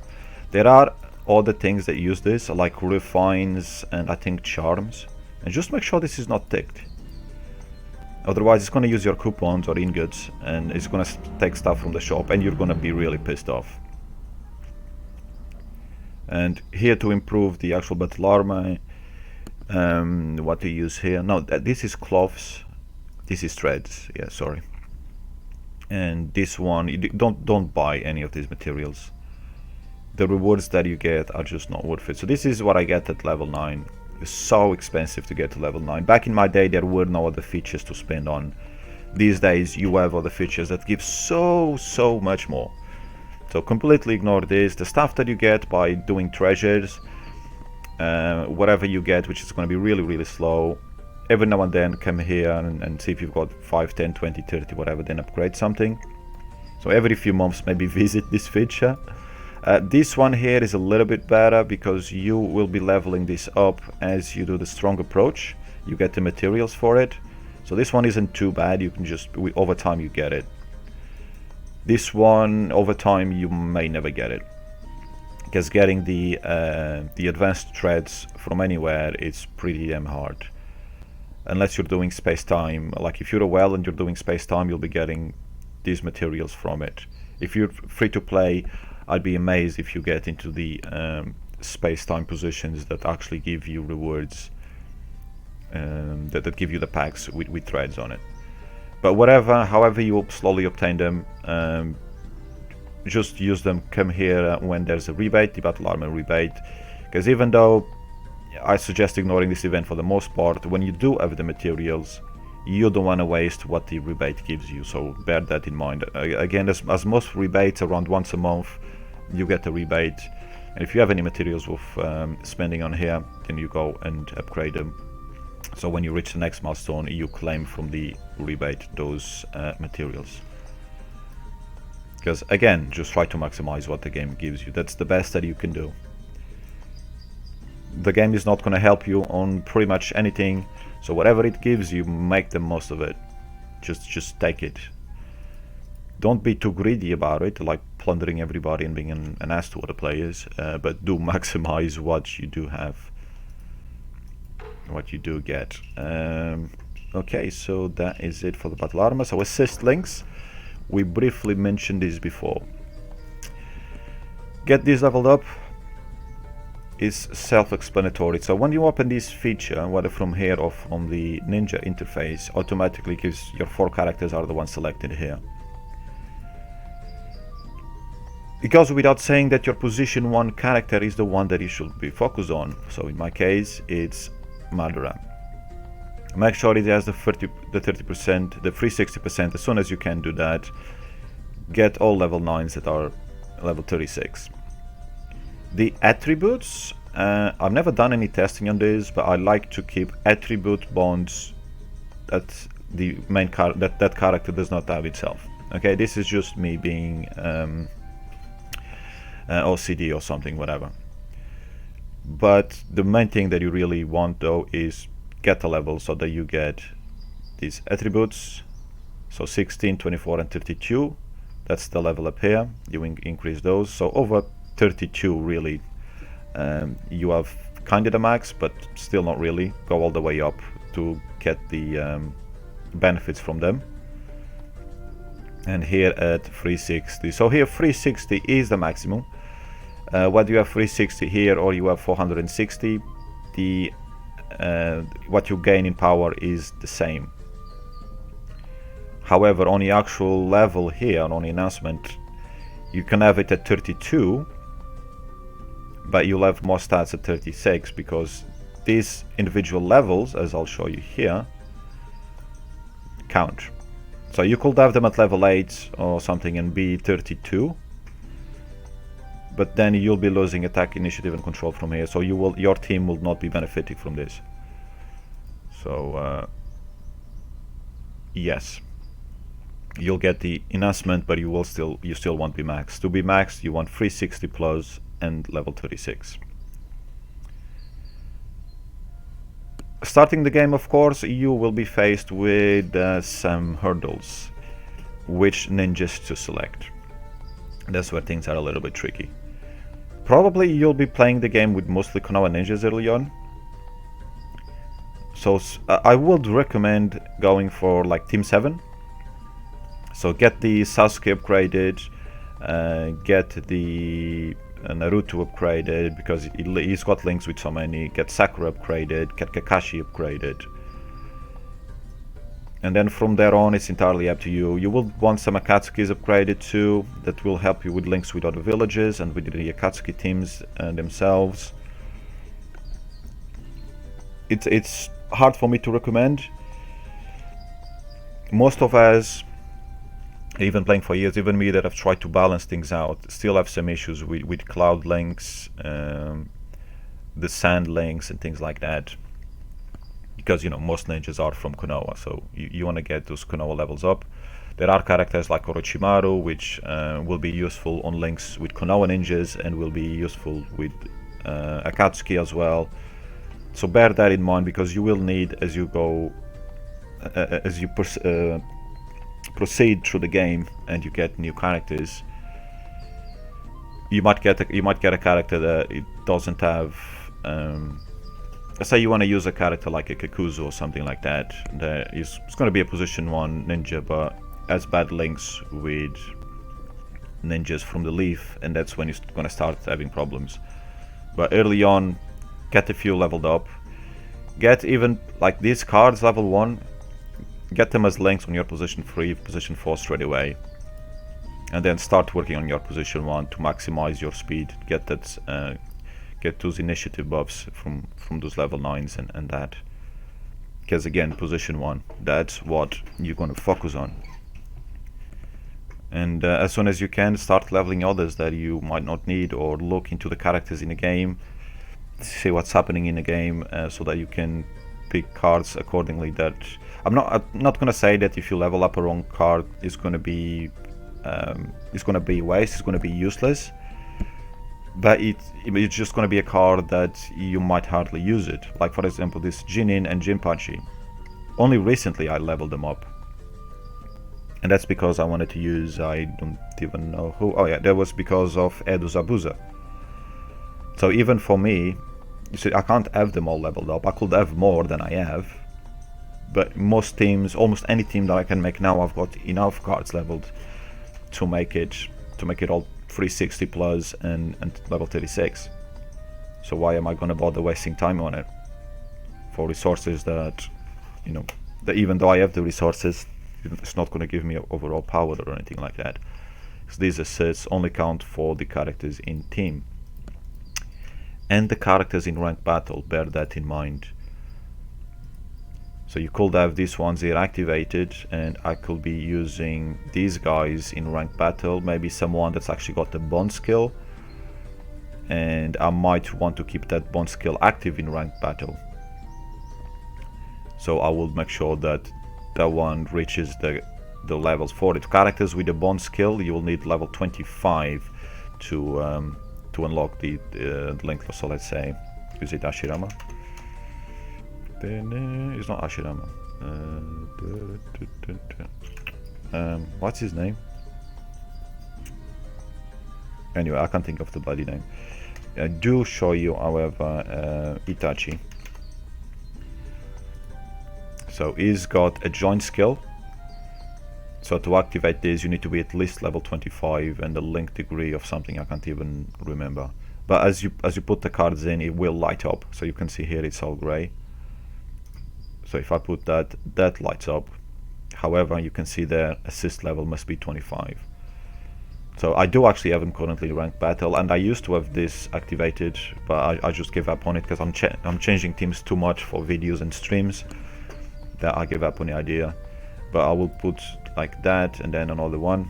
There are other things that use this, like refines and I think charms. And just make sure this is not ticked. Otherwise it's going to use your coupons or ingots and it's going to take stuff from the shop and you're going to be really pissed off. And here to improve the actual battle armor, what we use here, no, this is cloths, this is threads, yeah, sorry. And this one, don't buy any of these materials. The rewards that you get are just not worth it. So this is what I get at level 9. It's so expensive to get to level 9. Back in my day there were no other features to spend on. These days you have other features that give so much more. So completely ignore this. The stuff that you get by doing treasures, whatever you get, which is going to be really slow. Every now and then come here and see if you've got 5, 10, 20, 30, whatever, then upgrade something. So every few months maybe visit this feature. This one here is a little bit better because you will be leveling this up as you do the strong approach. You get the materials for it. So this one isn't too bad, you can just, over time you get it. This one, over time you may never get it. Because getting the advanced threads from anywhere is pretty damn hard. Unless you're doing space-time, like if you're a well and you're doing space-time, you'll be getting these materials from it. If you're free to play, I'd be amazed if you get into the space-time positions that actually give you rewards, that give you the packs with threads on it. But however you slowly obtain them, just use them, come here when there's a rebate, the Battle Armor rebate, because even though I suggest ignoring this event for the most part, when you do have the materials, you don't want to waste what the rebate gives you, so bear that in mind. Again, as most rebates around once a month, you get a rebate, and if you have any materials worth spending on here, then you go and upgrade them. So when you reach the next milestone, you claim from the rebate those materials. Because again, just try to maximize what the game gives you. That's the best that you can do. The game is not going to help you on pretty much anything, so whatever it gives you, make the most of it. Just take it. Don't be too greedy about it, like plundering everybody and being an ass to other players, but do maximize what you do have, what you do get. Okay, so that is it for the battle armor. So assist links, we briefly mentioned this before. Get this leveled up is self-explanatory. So when you open this feature, whether from here or from the ninja interface, automatically gives your 4 characters are the ones selected here. It goes without saying that your position 1 character is the one that you should be focused on. So in my case, it's Madara. Make sure it has the 30%, the free 60%. As soon as you can do that, get all level 9s that are level 36. The attributes, I've never done any testing on this, but I like to keep attribute bonds that the main that character does not have itself. Okay, this is just me being OCD or something, whatever. But the main thing that you really want though is get a level so that you get these attributes. So 16, 24 and 32, that's the level up here. You increase those, so over 32 really. You have kind of the max, but still not really. Go all the way up to get the benefits from them. And here at 360, so here 360 is the maximum. Whether you have 360 here or you have 460, the what you gain in power is the same. However, on the actual level here, on the announcement, you can have it at 32, but you'll have more stats at 36, because these individual levels, as I'll show you here, count. So you could have them at level 8 or something and be 32, but then you'll be losing attack, initiative and control from here, so your team will not be benefiting from this. So yes, you'll get the enhancement, but you still won't be maxed. To be maxed, you want 360 plus and level 36. Starting the game, of course, you will be faced with some hurdles, which ninjas to select. That's where things are a little bit tricky. Probably you'll be playing the game with mostly Konoha ninjas early on, so I would recommend going for like Team 7. So get the Sasuke upgraded, get the Naruto upgraded, because he's got links with so many. Get Sakura upgraded, get Kakashi upgraded, and then from there on it's entirely up to you. You will want some Akatsukis upgraded too, that will help you with links with other villages and with the Akatsuki teams themselves. It's hard for me to recommend. Most of us, even playing for years, even me that have tried to balance things out, still have some issues with cloud links, the sand links and things like that, because you know most ninjas are from Konoha, so you want to get those Konoha levels up. There are characters like Orochimaru which will be useful on links with Konoha ninjas and will be useful with Akatsuki as well, so bear that in mind, because you will need, as you go as you proceed through the game and you get new characters, you might get a character that it doesn't have. Let's say you want to use a character like a Kakuzu or something like that. It's going to be a position 1 ninja, but has bad links with ninjas from the Leaf, and that's when you're going to start having problems. But early on, get a few leveled up. Get even like these cards level 1. Get them as links on your position 3, position 4 straight away, and then start working on your position 1 to maximize your speed. Get that, get those initiative buffs from those level 9s and that, because again, position 1, that's what you're going to focus on. And as soon as you can, start leveling others that you might not need, or look into the characters in the game, see what's happening in the game, so that you can pick cards accordingly. That I'm not gonna say that if you level up a wrong card, it's gonna be waste, it's gonna be useless, but it's just gonna be a card that you might hardly use it. Like for example, this Jinin and Jinpachi. Only recently I leveled them up, and that's because I wanted to use, I don't even know who. Oh yeah, that was because of Edo Zabuza. So even for me, you see, I can't have them all leveled up. I could have more than I have, but most teams, almost any team that I can make now, I've got enough cards leveled to make it all 360 plus and level 36. So why am I going to bother wasting time on it for resources that, you know, that even though I have the resources, it's not going to give me overall power or anything like that, because these assets only count for the characters in team. And the characters in ranked battle, bear that in mind. So you could have these ones here activated, and I could be using these guys in ranked battle, maybe someone that's actually got the bond skill, and I might want to keep that bond skill active in ranked battle. So I will make sure that that one reaches the levels for it. Characters with the bond skill, you will need level 25 to unlock the link. So let's say, is it Ashirama? It's not Ashirama. What's his name? Anyway, I can't think of the bloody name. I do show you, however, Itachi. So he's got a joint skill. So to activate this, you need to be at least level 25 and the link degree of something I can't even remember. But as you put the cards in, it will light up. So you can see here it's all grey. So if I put that, that lights up. However, you can see the assist level must be 25. So I do actually have him currently ranked battle, and I used to have this activated, but I just gave up on it because I'm changing teams too much for videos and streams that I gave up on the idea. But I will put like that and then another one.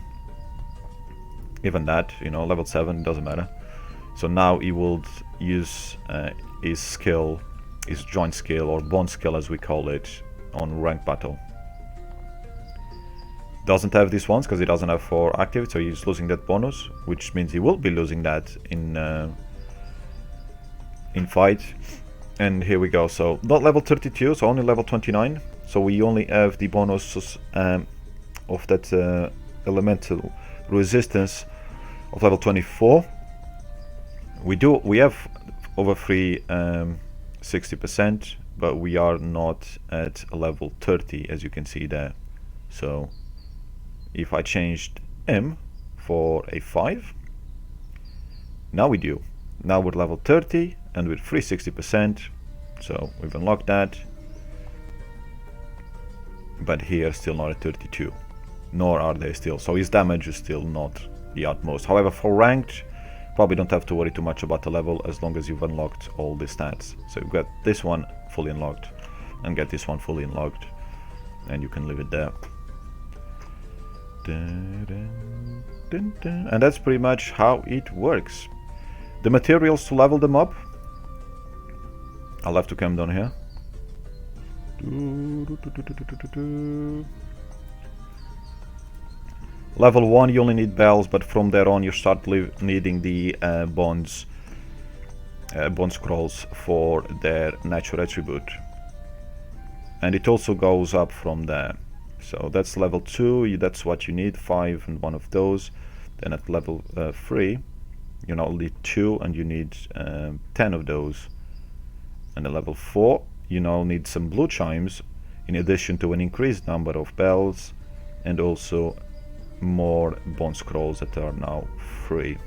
Even that, you know, level 7, doesn't matter. So now he will use his skill, his joint skill or bond skill as we call it, on ranked battle. Doesn't have these ones because he doesn't have 4 active, so he's losing that bonus, which means he will be losing that in fight. And here we go. So not level 32, so only level 29. So we only have the bonus of that elemental resistance of level 24. We have over free 60%, but we are not at level 30, as you can see there. So if I changed him for a 5, now we do. Now we're level 30 and we're free 60%, so we've unlocked that. But here still not at 32, nor are they still. So his damage is still not the utmost. However, for ranked, probably don't have to worry too much about the level as long as you've unlocked all the stats. So you've got this one fully unlocked and get this one fully unlocked, and you can leave it there. And that's pretty much how it works. The materials to level them up, I'll have to come down here. Level 1 you only need bells, but from there on you start needing the bond scrolls for their natural attribute, and it also goes up from there. So that's level 2, that's what you need, 5 and 1 of those. Then at level 3 you now need 2 and you need 10 of those. And at level 4 you now need some blue chimes in addition to an increased number of bells, and also more bond scrolls that are now free.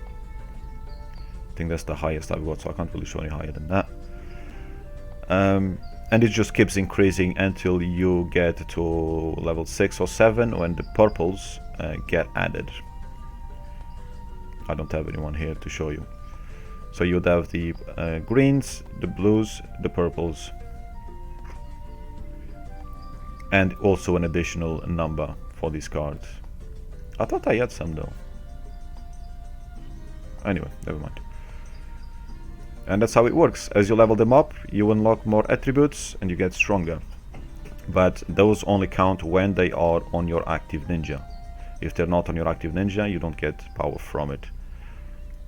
I think that's the highest I've got, so I can't really show any higher than that. And it just keeps increasing until you get to level 6 or 7 when the purples get added. I don't have anyone here to show you. So you'd have the greens, the blues, the purples, and also an additional number for these cards. I thought I had some though. Anyway, never mind. And that's how it works. As you level them up, you unlock more attributes and you get stronger. But those only count when they are on your active ninja. If they're not on your active ninja, you don't get power from it.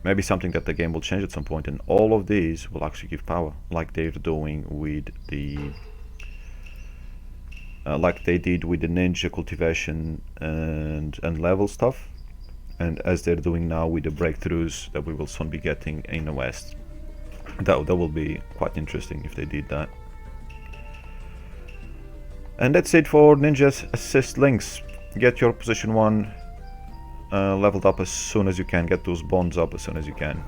Maybe something that the game will change at some point, and all of these will actually give power, like they're doing with the like they did with the ninja cultivation and level stuff, and as they're doing now with the breakthroughs that we will soon be getting in the West. That will be quite interesting if they did that. And that's it for Ninja's assist links. Get your position 1 leveled up as soon as you can, get those bonds up as soon as you can.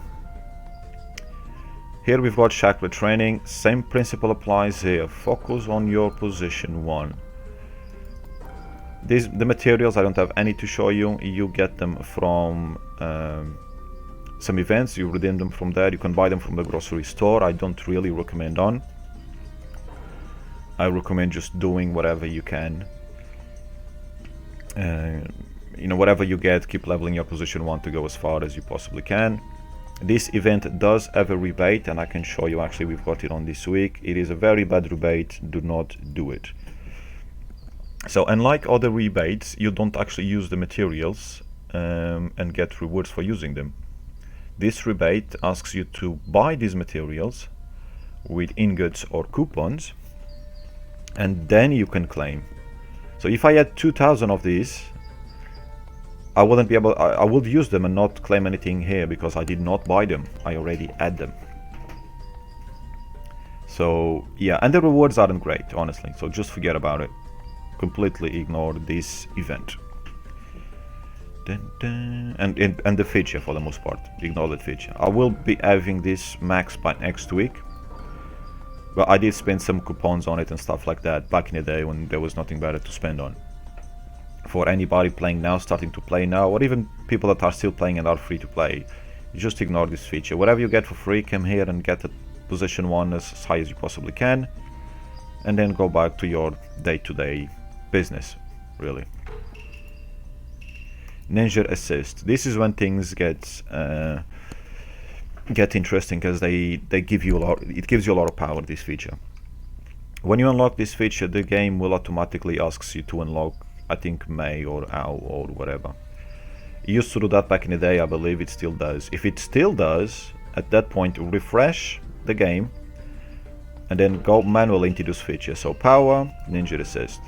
Here we've got chakra training, same principle applies here, focus on your position 1. The materials I don't have any to show you, you get them from some events, you redeem them from there, you can buy them from the grocery store. I don't really recommend on. I recommend just doing whatever you can. You know, whatever you get, keep leveling your position 1 to go as far as you possibly can. This event does have a rebate, and I can show you, actually we've got it on this week. It is a very bad rebate, do not do it. So unlike other rebates, you don't actually use the materials and get rewards for using them. This rebate asks you to buy these materials with ingots or coupons, and then you can claim. So if I had 2,000 of these, I wouldn't be able, I would use them and not claim anything here because I did not buy them. I already had them. So yeah, and the rewards aren't great, honestly, so just forget about it. Completely ignore this event. And the feature, for the most part, ignore that feature. I will be having this max by next week, but I did spend some coupons on it and stuff like that back in the day when there was nothing better to spend on. For anybody playing now, starting to play now, or even people that are still playing and are free to play, you just ignore this feature. Whatever you get for free, come here and get the position 1 as high as you possibly can, and then go back to your day-to-day business, really. Ninja Assist. This is when things get interesting, because they give you a lot. It gives you a lot of power, this feature. When you unlock this feature, the game will automatically ask you to unlock, I think, May or Ow or whatever. It used to do that back in the day. I believe it still does. If it still does, at that point refresh the game and then go manually into this feature. So power, Ninja Assist,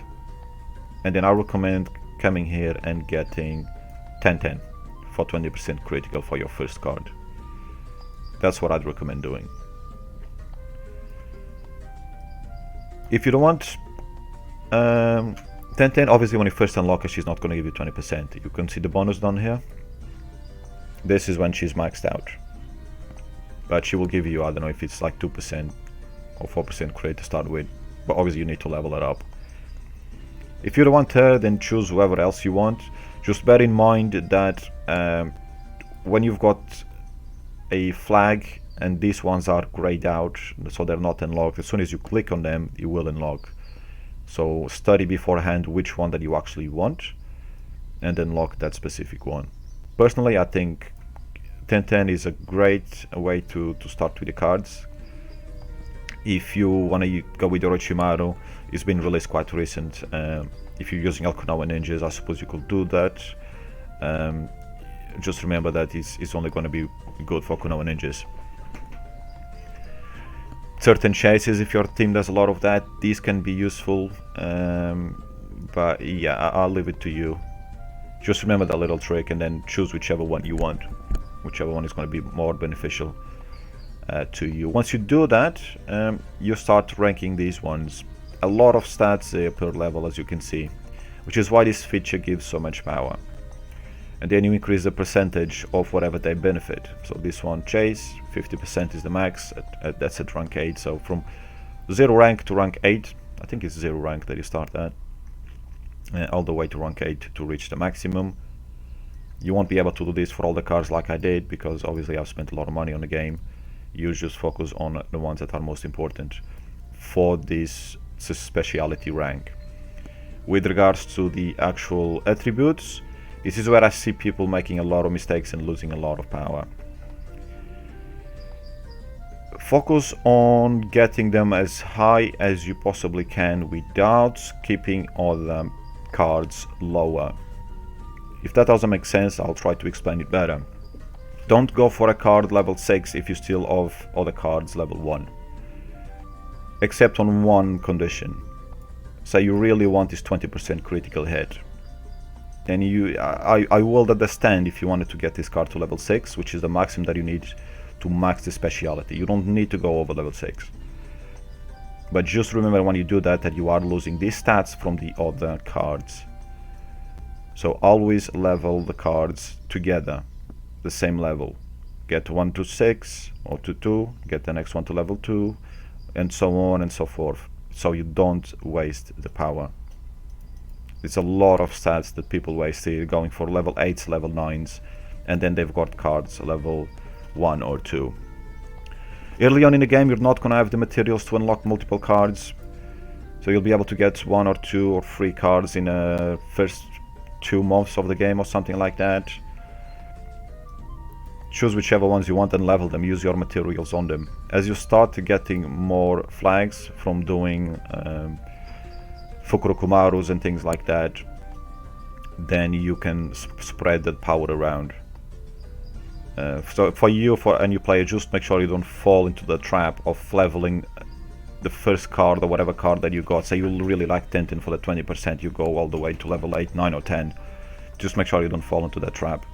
and then I recommend coming here and getting 10-10 for 20% critical for your first card. That's what I'd recommend doing. If you don't want 10-10, obviously when you first unlock her, she's not going to give you 20%. You can see the bonus down here. This is when she's maxed out. But she will give you, I don't know if it's like 2% or 4% crit to start with. But obviously you need to level it up. If you don't want her, then choose whoever else you want. Just bear in mind that when you've got a flag and these ones are grayed out, so they're not unlocked, as soon as you click on them, you will unlock. So study beforehand which one that you actually want and unlock that specific one. Personally, I think 10-10 is a great way to start with the cards. If you want to go with Orochimaru, it's been released quite recent. If you're using Okinawa ninjas, I suppose you could do that. Just remember that it's only going to be good for Okinawa ninjas. Certain chases, if your team does a lot of that, these can be useful. But yeah, I'll leave it to you. Just remember that little trick and then choose whichever one you want. Whichever one is going to be more beneficial to you. Once you do that, you start ranking these ones. A lot of stats per level, as you can see, which is why this feature gives so much power. And then you increase the percentage of whatever they benefit. So this one, chase, 50% is the max, that's at rank 8. So from 0 rank to rank 8, I think it's 0 rank that you start at, all the way to rank 8 to reach the maximum. You won't be able to do this for all the cards like I did, because obviously I've spent a lot of money on the game. You just focus on the ones that are most important for this speciality rank. With regards to the actual attributes, this is where I see people making a lot of mistakes and losing a lot of power. Focus on getting them as high as you possibly can without keeping all the cards lower. If that doesn't make sense, I'll try to explain it better. Don't go for a card level 6 if you still have other cards level 1. Except on one condition. Say you really want this 20% critical hit. Then I will understand if you wanted to get this card to level 6, which is the maximum that you need to max the speciality. You don't need to go over level 6. But just remember when you do that you are losing these stats from the other cards. So always level the cards together, the same level. Get 1 to 6 or to 2, get the next one to level 2, and so on and so forth. So you don't waste the power. It's a lot of stats that people waste here, going for level 8s, level 9s, and then they've got cards level 1 or 2. Early on in the game, you're not going to have the materials to unlock multiple cards, so you'll be able to get 1 or 2 or 3 cards in the first 2 months of the game or something like that. choose whichever ones you want and level them. Use your materials on them. As you start getting more flags from doing Fukurokumarus and things like that, then you can spread that power around. So for you, for a new player, just make sure you don't fall into the trap of leveling the first card or whatever card that you got. Say you really like Tintin, for the 20% you go all the way to level 8, 9 or 10. Just make sure you don't fall into that trap.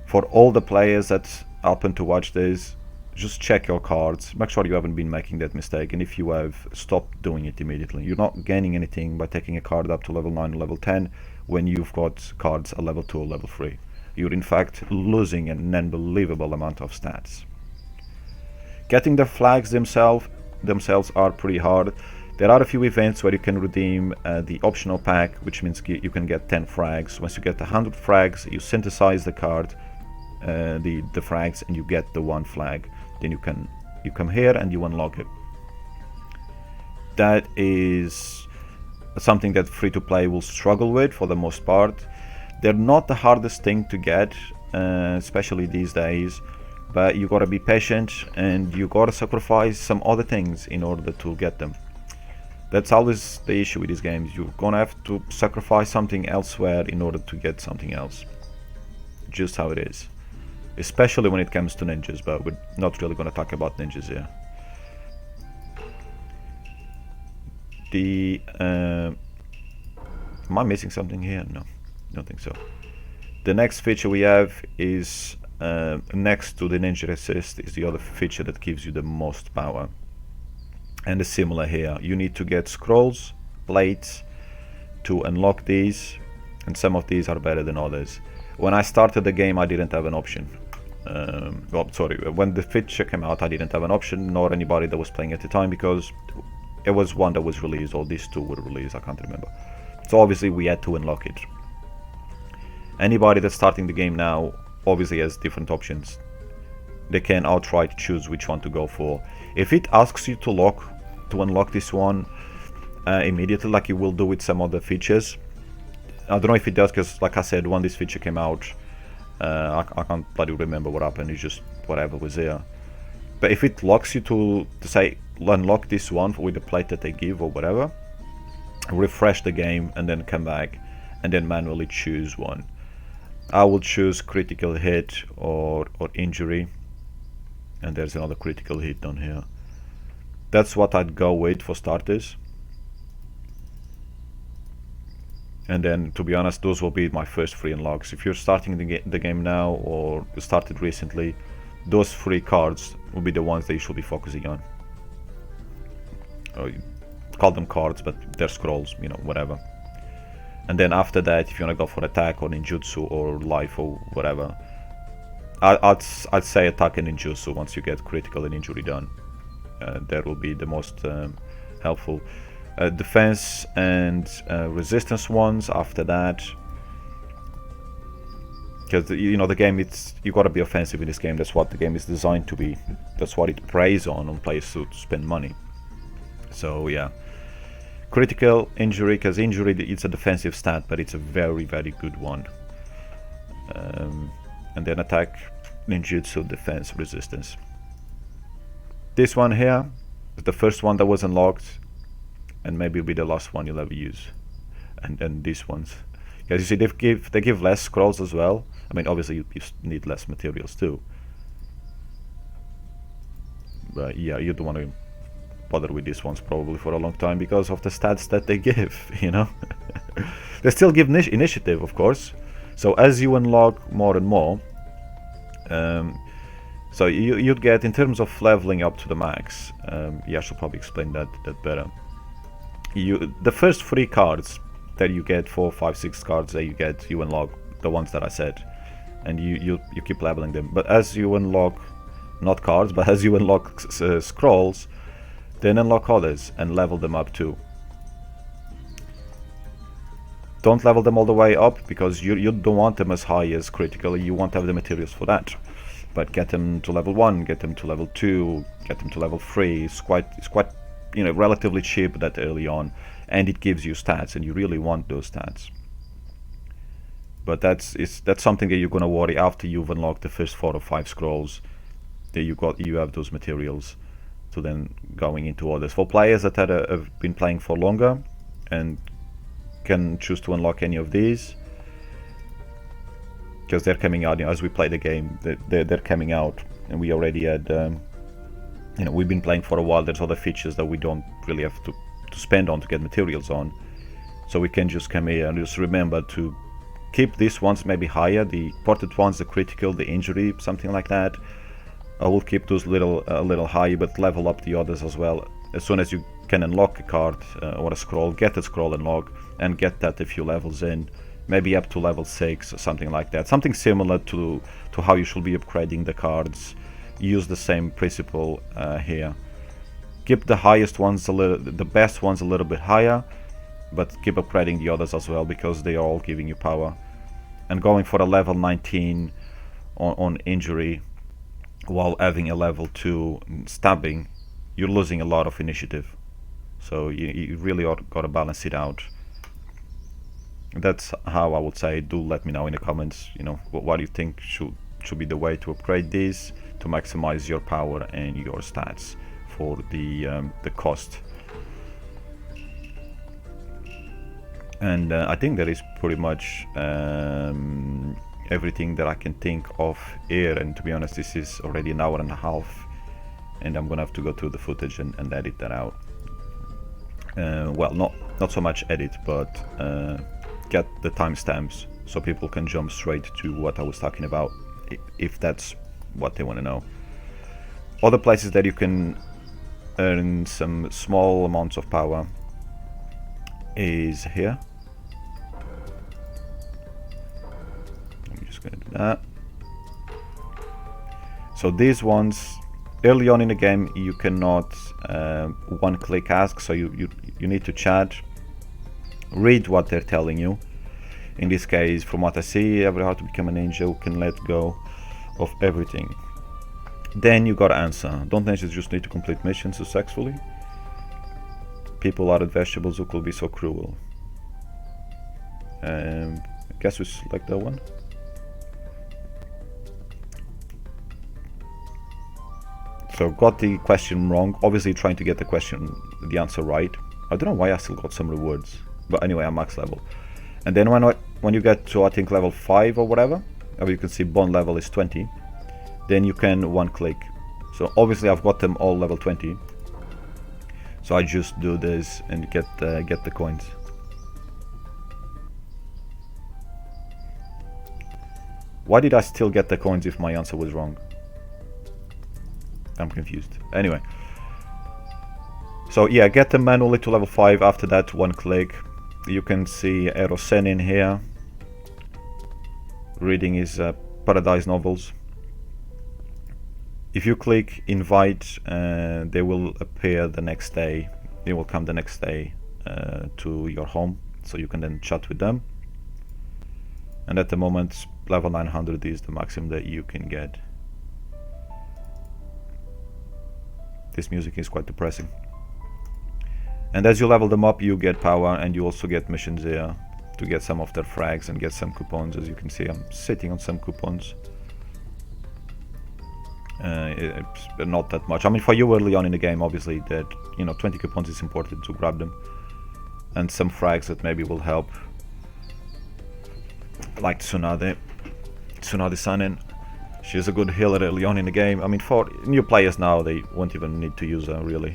For all the players that happen to watch this, just check your cards, make sure you haven't been making that mistake, and if you have, stop doing it immediately. You're not gaining anything by taking a card up to level 9 or level 10 when you've got cards at level 2 or level 3. You're in fact losing an unbelievable amount of stats. Getting the flags themselves are pretty hard. There are a few events where you can redeem the optional pack, which means you can get 10 frags. Once you get 100 frags, you synthesize the card, the frags, and you get the 1 flag. Then you come here and you unlock it. That is something that free-to-play will struggle with for the most part. They're not the hardest thing to get, especially these days, but you gotta be patient and you gotta sacrifice some other things in order to get them. That's always the issue with these games. You're gonna have to sacrifice something elsewhere in order to get something else. Just how it is. Especially when it comes to ninjas, but we're not really gonna talk about ninjas here. Am I missing something here? No, don't think so. The next feature we have is next to the ninja resist is the other feature that gives you the most power. And it's similar here. You need to get scrolls, plates to unlock these, and some of these are better than others. When I started the game, I didn't have an option. When the feature came out, I didn't have an option, nor anybody that was playing at the time, because it was one that was released, or these two were released, I can't remember. So obviously we had to unlock it. Anybody that's starting the game now obviously has different options. They can outright choose which one to go for. If it asks you to unlock this one immediately, like you will do with some other features, I don't know if it does, because like I said, when this feature came out, I can't bloody remember what happened. It's just whatever was there. But if it locks you to say unlock this one with the plate that they give or whatever, refresh the game and then come back and then manually choose one. I will choose critical hit or injury, and there's another critical hit down here. That's what I'd go with for starters. And then, to be honest, those will be my first 3 unlocks. If you're starting the game now or started recently, those 3 cards will be the ones that you should be focusing on. Or you call them cards, but they're scrolls, you know, whatever. And then after that, if you want to go for attack or ninjutsu or life or whatever, I'd say attack and ninjutsu once you get critical and injury done. That will be the most helpful. Defense and resistance ones after that, because you know the game, you got to be offensive in this game. That's what the game is designed to be. That's what it preys on players to spend money. So yeah, critical injury, because injury, it's a defensive stat, but it's a very, very good one. And then attack, ninjutsu, defense, resistance. This one here is the first one that was unlocked, and maybe it'll be the last one you'll ever use. And then these ones, because you see they give less scrolls as well. I mean, obviously you need less materials too, but yeah, you don't want to bother with these ones probably for a long time because of the stats that they give, you know. They still give initiative, of course, so as you unlock more and more, so you'd get, in terms of leveling up to the max, yeah, I should probably explain that better. The first 3 cards that you get, 4, 5, 6 cards that you unlock, the ones that I said, and you keep leveling them. But as you unlock, not cards, but as you unlock scrolls, then unlock others and level them up too. Don't level them all the way up, because you don't want them as high as critical. You won't have the materials for that. But get them to level 1, get them to level 2, get them to level 3. It's quite you know, relatively cheap that early on, and it gives you stats, and you really want those stats. But that's something that you're gonna worry after you've unlocked the first 4 or 5 scrolls, that you have those materials to then going into others. For players that have been playing for longer and can choose to unlock any of these, because they're coming out, you know, as we play the game, they're coming out, and we already had, you know, we've been playing for a while. There's other features that we don't really have to spend on to get materials on, so we can just come here and just remember to keep these ones maybe higher, the important ones, the critical, the injury, something like that. I will keep those a little higher, but level up the others as well. As soon as you can unlock a card or a scroll, get a scroll unlock and get that a few levels in, maybe up to level 6 or something like that. Something similar to how you should be upgrading the cards. Use the same principle here. Keep the highest ones the best ones a little bit higher, but keep upgrading the others as well, because they are all giving you power. And going for a level 19 on injury while having a level 2 stabbing, you're losing a lot of initiative. So you really got to balance it out. That's how I would say. Do let me know in the comments, you know, what do you think should be the way to upgrade these to maximize your power and your stats for the cost. And I think that is pretty much everything that I can think of here. And to be honest, this is already an hour and a half, and I'm gonna have to go through the footage and edit that out. Well, not so much edit, but get the timestamps so people can jump straight to what I was talking about, if that's what they want to know. Other places that you can earn some small amounts of power is here. I'm just going to do that. So these ones, early on in the game, you cannot one-click ask, so you need to chat, read what they're telling you. In this case, from what I see, every how to become a ninja who can let go of everything. Then you gotta answer. Don't ninjas just need to complete missions successfully? People are vegetables who could be so cruel. I guess we select that one. So got the question wrong. Obviously trying to get the answer right. I don't know why I still got some rewards. But anyway, I'm max level. And then when you get to, I think, level 5 or whatever, or you can see bond level is 20, then you can one click. So obviously I've got them all level 20. So I just do this and get the coins. Why did I still get the coins if my answer was wrong? I'm confused. Anyway. So yeah, get them manually to level 5. After that, one click. You can see Erosen in here. Reading his Paradise novels. If you click invite, they will appear the next day. They will come the next day to your home, so you can then chat with them. And at the moment, level 900 is the maximum that you can get. This music is quite depressing. And as you level them up, you get power, and you also get missions here to get some of their frags and get some coupons. As you can see, I'm sitting on some coupons. It's not that much. I mean, for you early on in the game, obviously, that 20 coupons is important to grab them, and some frags that maybe will help, like Tsunade Sanen. She's a good healer early on in the game. I mean, for new players now, they won't even need to use her really.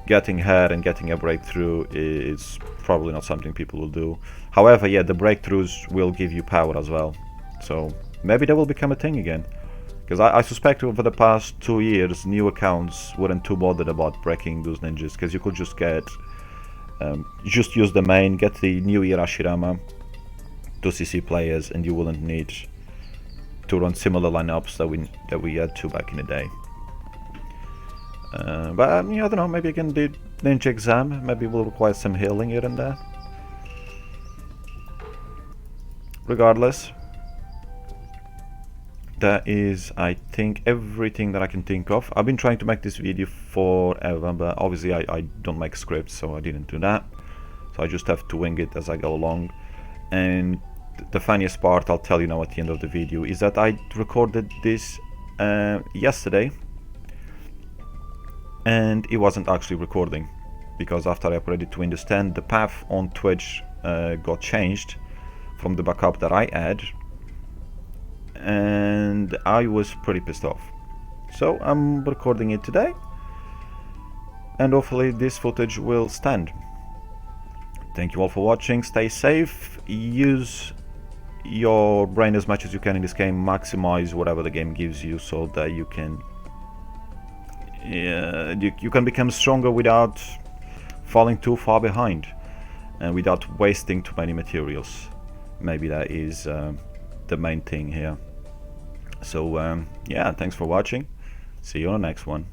Getting her and getting a breakthrough is probably not something people will do. However, yeah, the breakthroughs will give you power as well. So maybe they will become a thing again. Because I suspect over the past 2 years, new accounts weren't too bothered about breaking those ninjas. Because you could just get, just use the main, get the new year Ashirama to CC players, and you wouldn't need to run similar lineups that we had to back in the day. But I don't know, maybe I can do ninja exam. Maybe we'll require some healing here and there. Regardless, that is, I think, everything that I can think of. I've been trying to make this video forever, but obviously I don't make scripts, so I didn't do that. So I just have to wing it as I go along. And the funniest part, I'll tell you now at the end of the video, is that I recorded this yesterday and it wasn't actually recording, because after I upgraded to Windows 10 the path on Twitch got changed from the backup that I had, and I was pretty pissed off. So I'm recording it today, and hopefully this footage will stand. Thank you all for watching, stay safe, use your brain as much as you can in this game, maximize whatever the game gives you so that you can you can become stronger without falling too far behind and without wasting too many materials. Maybe that is the main thing here. So yeah, thanks for watching, see you on the next one.